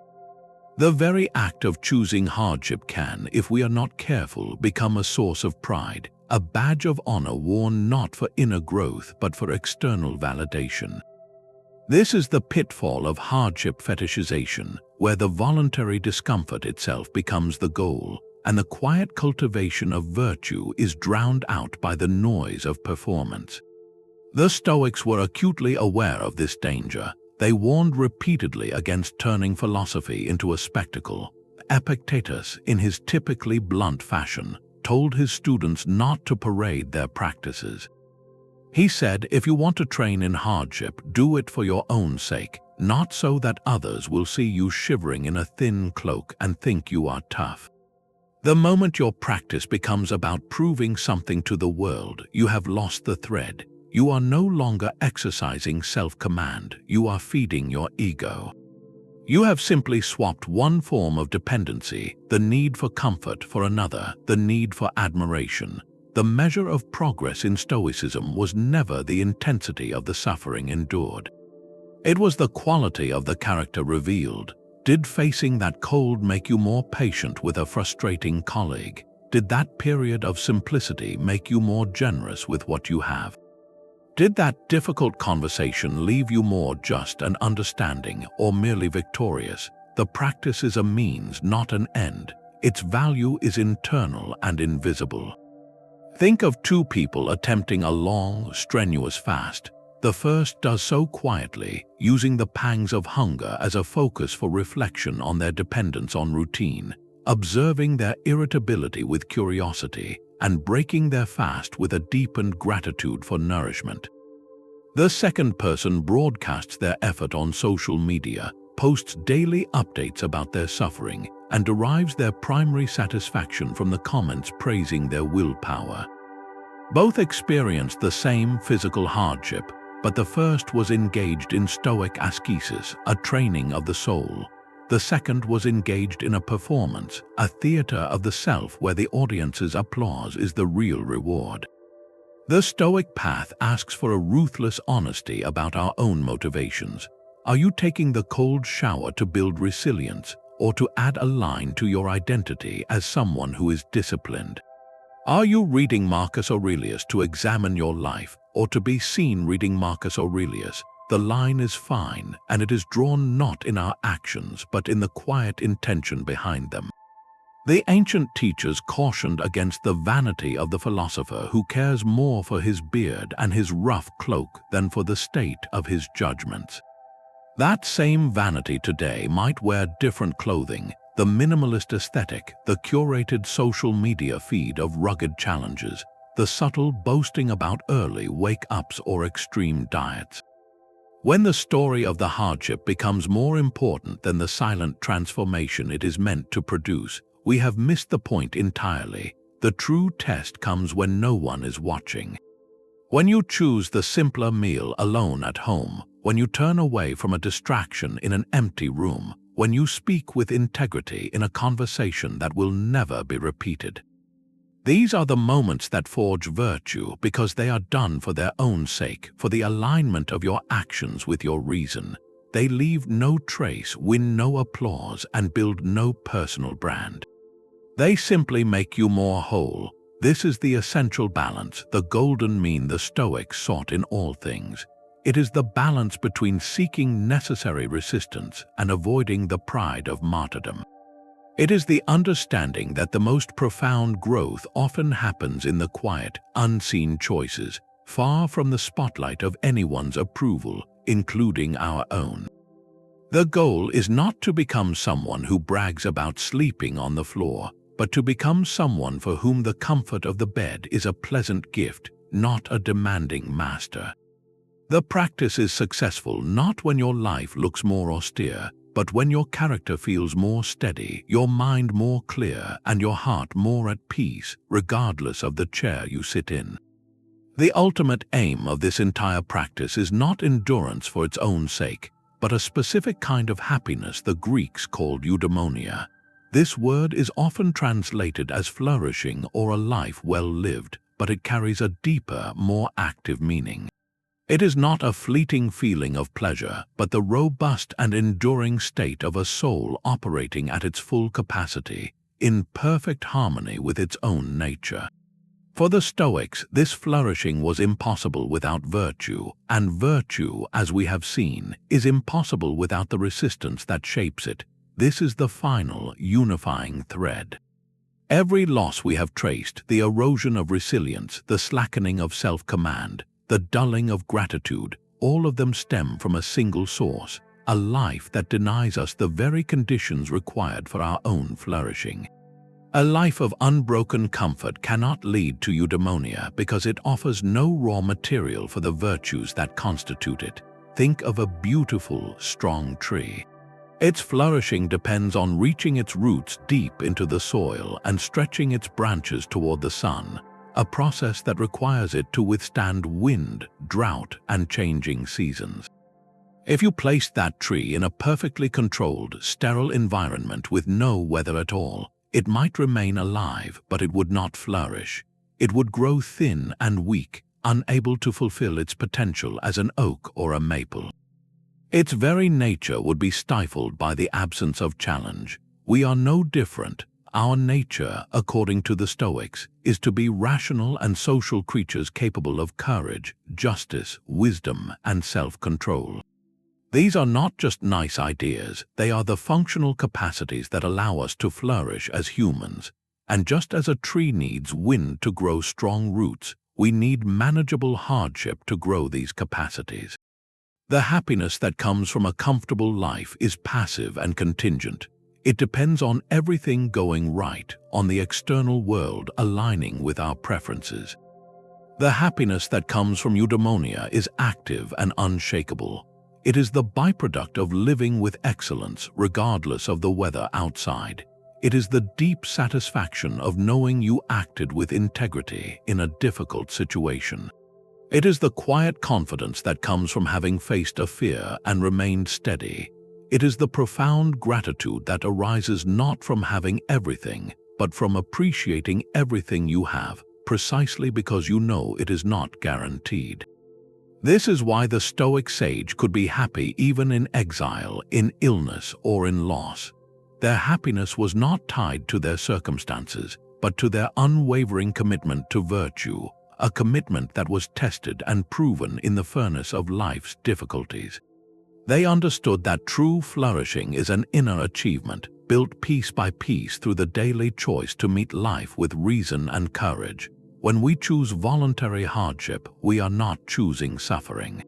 The very act of choosing hardship can, if we are not careful, become a source of pride, a badge of honor worn not for inner growth but for external validation. This is the pitfall of hardship fetishization, where the voluntary discomfort itself becomes the goal, and the quiet cultivation of virtue is drowned out by the noise of performance. The Stoics were acutely aware of this danger. They warned repeatedly against turning philosophy into a spectacle. Epictetus, in his typically blunt fashion, told his students not to parade their practices. He said, if you want to train in hardship, do it for your own sake, not so that others will see you shivering in a thin cloak and think you are tough. The moment your practice becomes about proving something to the world, you have lost the thread. You are no longer exercising self-command, you are feeding your ego. You have simply swapped one form of dependency, the need for comfort, for another, the need for admiration. The measure of progress in Stoicism was never the intensity of the suffering endured. It was the quality of the character revealed. Did facing that cold make you more patient with a frustrating colleague? Did that period of simplicity make you more generous with what you have? Did that difficult conversation leave you more just and understanding, or merely victorious? The practice is a means, not an end. Its value is internal and invisible. Think of two people attempting a long, strenuous fast. The first does so quietly, using the pangs of hunger as a focus for reflection on their dependence on routine, observing their irritability with curiosity, and breaking their fast with a deepened gratitude for nourishment. The second person broadcasts their effort on social media, posts daily updates about their suffering, and derives their primary satisfaction from the comments praising their willpower. Both experienced the same physical hardship, but the first was engaged in Stoic askesis, a training of the soul. The second was engaged in a performance, a theater of the self where the audience's applause is the real reward. The Stoic path asks for a ruthless honesty about our own motivations. Are you taking the cold shower to build resilience, or to add a line to your identity as someone who is disciplined? Are you reading Marcus Aurelius to examine your life, or to be seen reading Marcus Aurelius? The line is fine, and it is drawn not in our actions but in the quiet intention behind them. The ancient teachers cautioned against the vanity of the philosopher who cares more for his beard and his rough cloak than for the state of his judgments. That same vanity today might wear different clothing, the minimalist aesthetic, the curated social media feed of rugged challenges, the subtle boasting about early wake-ups or extreme diets. When the story of the hardship becomes more important than the silent transformation it is meant to produce, we have missed the point entirely. The true test comes when no one is watching. When you choose the simpler meal alone at home, when you turn away from a distraction in an empty room, when you speak with integrity in a conversation that will never be repeated. These are the moments that forge virtue because they are done for their own sake, for the alignment of your actions with your reason. They leave no trace, win no applause, and build no personal brand. They simply make you more whole. This is the essential balance, the golden mean the Stoics sought in all things. It is the balance between seeking necessary resistance and avoiding the pride of martyrdom. It is the understanding that the most profound growth often happens in the quiet, unseen choices, far from the spotlight of anyone's approval, including our own. The goal is not to become someone who brags about sleeping on the floor, but to become someone for whom the comfort of the bed is a pleasant gift, not a demanding master. The practice is successful not when your life looks more austere, but when your character feels more steady, your mind more clear, and your heart more at peace, regardless of the chair you sit in. The ultimate aim of this entire practice is not endurance for its own sake, but a specific kind of happiness the Greeks called eudaimonia. This word is often translated as flourishing or a life well lived, but it carries a deeper, more active meaning. It is not a fleeting feeling of pleasure, but the robust and enduring state of a soul operating at its full capacity, in perfect harmony with its own nature. For the Stoics, this flourishing was impossible without virtue, and virtue, as we have seen, is impossible without the resistance that shapes it. This is the final, unifying thread. Every loss we have traced, the erosion of resilience, the slackening of self-command, the dulling of gratitude, all of them stem from a single source, a life that denies us the very conditions required for our own flourishing. A life of unbroken comfort cannot lead to eudaimonia because it offers no raw material for the virtues that constitute it. Think of a beautiful, strong tree. Its flourishing depends on reaching its roots deep into the soil and stretching its branches toward the sun, a process that requires it to withstand wind, drought, and changing seasons. If you placed that tree in a perfectly controlled, sterile environment with no weather at all, it might remain alive, but it would not flourish. It would grow thin and weak, unable to fulfill its potential as an oak or a maple. Its very nature would be stifled by the absence of challenge. We are no different. Our nature, according to the Stoics, is to be rational and social creatures capable of courage, justice, wisdom, and self-control. These are not just nice ideas, they are the functional capacities that allow us to flourish as humans. And just as a tree needs wind to grow strong roots, we need manageable hardship to grow these capacities. The happiness that comes from a comfortable life is passive and contingent. It depends on everything going right, on the external world aligning with our preferences. The happiness that comes from eudaimonia is active and unshakable. It is the byproduct of living with excellence regardless of the weather outside. It is the deep satisfaction of knowing you acted with integrity in a difficult situation. It is the quiet confidence that comes from having faced a fear and remained steady. It is the profound gratitude that arises not from having everything, but from appreciating everything you have, precisely because you know it is not guaranteed. This is why the Stoic sage could be happy even in exile, in illness, or in loss. Their happiness was not tied to their circumstances, but to their unwavering commitment to virtue, a commitment that was tested and proven in the furnace of life's difficulties. They understood that true flourishing is an inner achievement, built piece by piece through the daily choice to meet life with reason and courage. When we choose voluntary hardship, we are not choosing suffering.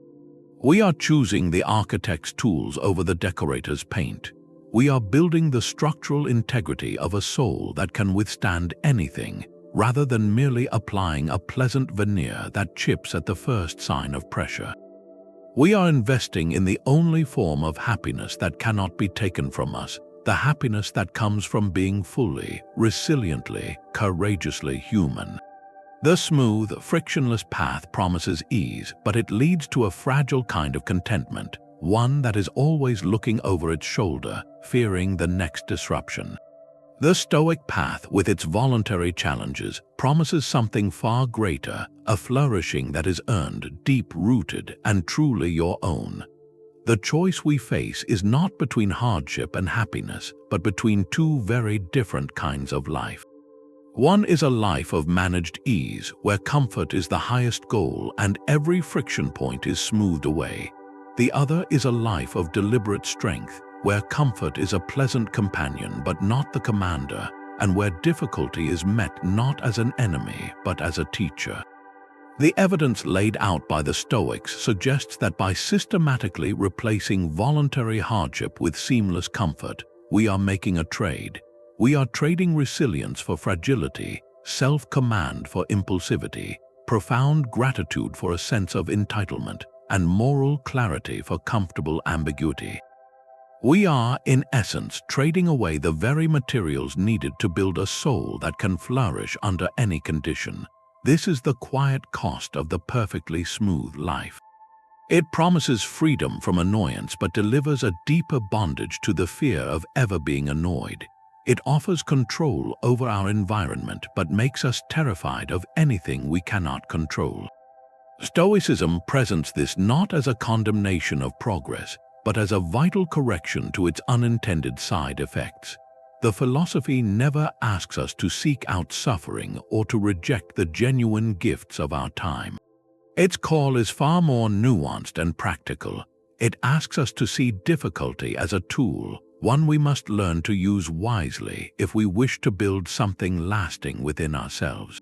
We are choosing the architect's tools over the decorator's paint. We are building the structural integrity of a soul that can withstand anything, rather than merely applying a pleasant veneer that chips at the first sign of pressure. We are investing in the only form of happiness that cannot be taken from us, the happiness that comes from being fully, resiliently, courageously human. The smooth, frictionless path promises ease, but it leads to a fragile kind of contentment, one that is always looking over its shoulder, fearing the next disruption. The Stoic path, with its voluntary challenges, promises something far greater, a flourishing that is earned, deep-rooted, and truly your own. The choice we face is not between hardship and happiness, but between two very different kinds of life. One is a life of managed ease, where comfort is the highest goal and every friction point is smoothed away. The other is a life of deliberate strength, where comfort is a pleasant companion but not the commander, and where difficulty is met not as an enemy but as a teacher. The evidence laid out by the Stoics suggests that by systematically replacing voluntary hardship with seamless comfort, we are making a trade. We are trading resilience for fragility, self-command for impulsivity, profound gratitude for a sense of entitlement, and moral clarity for comfortable ambiguity. We are, in essence, trading away the very materials needed to build a soul that can flourish under any condition. This is the quiet cost of the perfectly smooth life. It promises freedom from annoyance but delivers a deeper bondage to the fear of ever being annoyed. It offers control over our environment but makes us terrified of anything we cannot control. Stoicism presents this not as a condemnation of progress, but as a vital correction to its unintended side effects. The philosophy never asks us to seek out suffering or to reject the genuine gifts of our time. Its call is far more nuanced and practical. It asks us to see difficulty as a tool, one we must learn to use wisely if we wish to build something lasting within ourselves.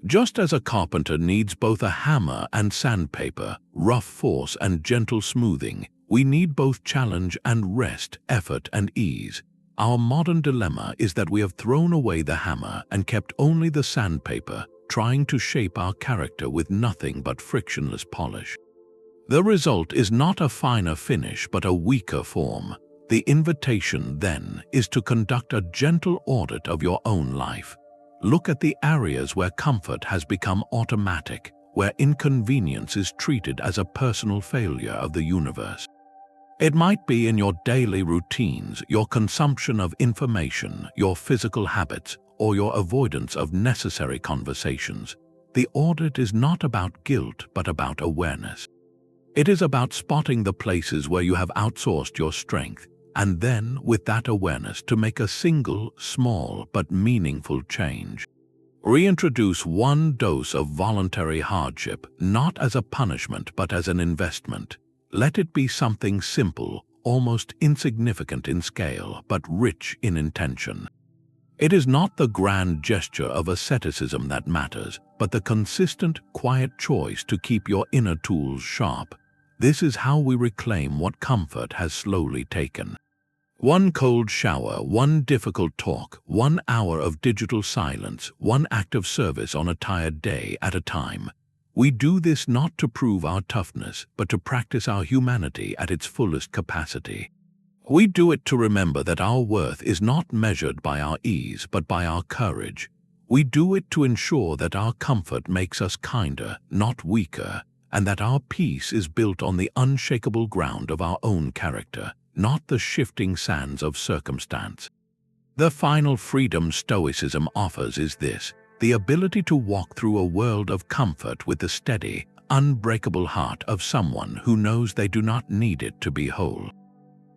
Just as a carpenter needs both a hammer and sandpaper, rough force and gentle smoothing, we need both challenge and rest, effort and ease. Our modern dilemma is that we have thrown away the hammer and kept only the sandpaper, trying to shape our character with nothing but frictionless polish. The result is not a finer finish but a weaker form. The invitation, then, is to conduct a gentle audit of your own life. Look at the areas where comfort has become automatic, where inconvenience is treated as a personal failure of the universe. It might be in your daily routines, your consumption of information, your physical habits, or your avoidance of necessary conversations. The audit is not about guilt but about awareness. It is about spotting the places where you have outsourced your strength, and then, with that awareness, to make a single, small, but meaningful change. Reintroduce one dose of voluntary hardship, not as a punishment but as an investment. Let it be something simple, almost insignificant in scale, but rich in intention. It is not the grand gesture of asceticism that matters, but the consistent, quiet choice to keep your inner tools sharp. This is how we reclaim what comfort has slowly taken. One cold shower, one difficult talk, 1 hour of digital silence, one act of service on a tired day at a time. We do this not to prove our toughness, but to practice our humanity at its fullest capacity. We do it to remember that our worth is not measured by our ease, but by our courage. We do it to ensure that our comfort makes us kinder, not weaker, and that our peace is built on the unshakable ground of our own character, not the shifting sands of circumstance. The final freedom Stoicism offers is this: the ability to walk through a world of comfort with the steady, unbreakable heart of someone who knows they do not need it to be whole.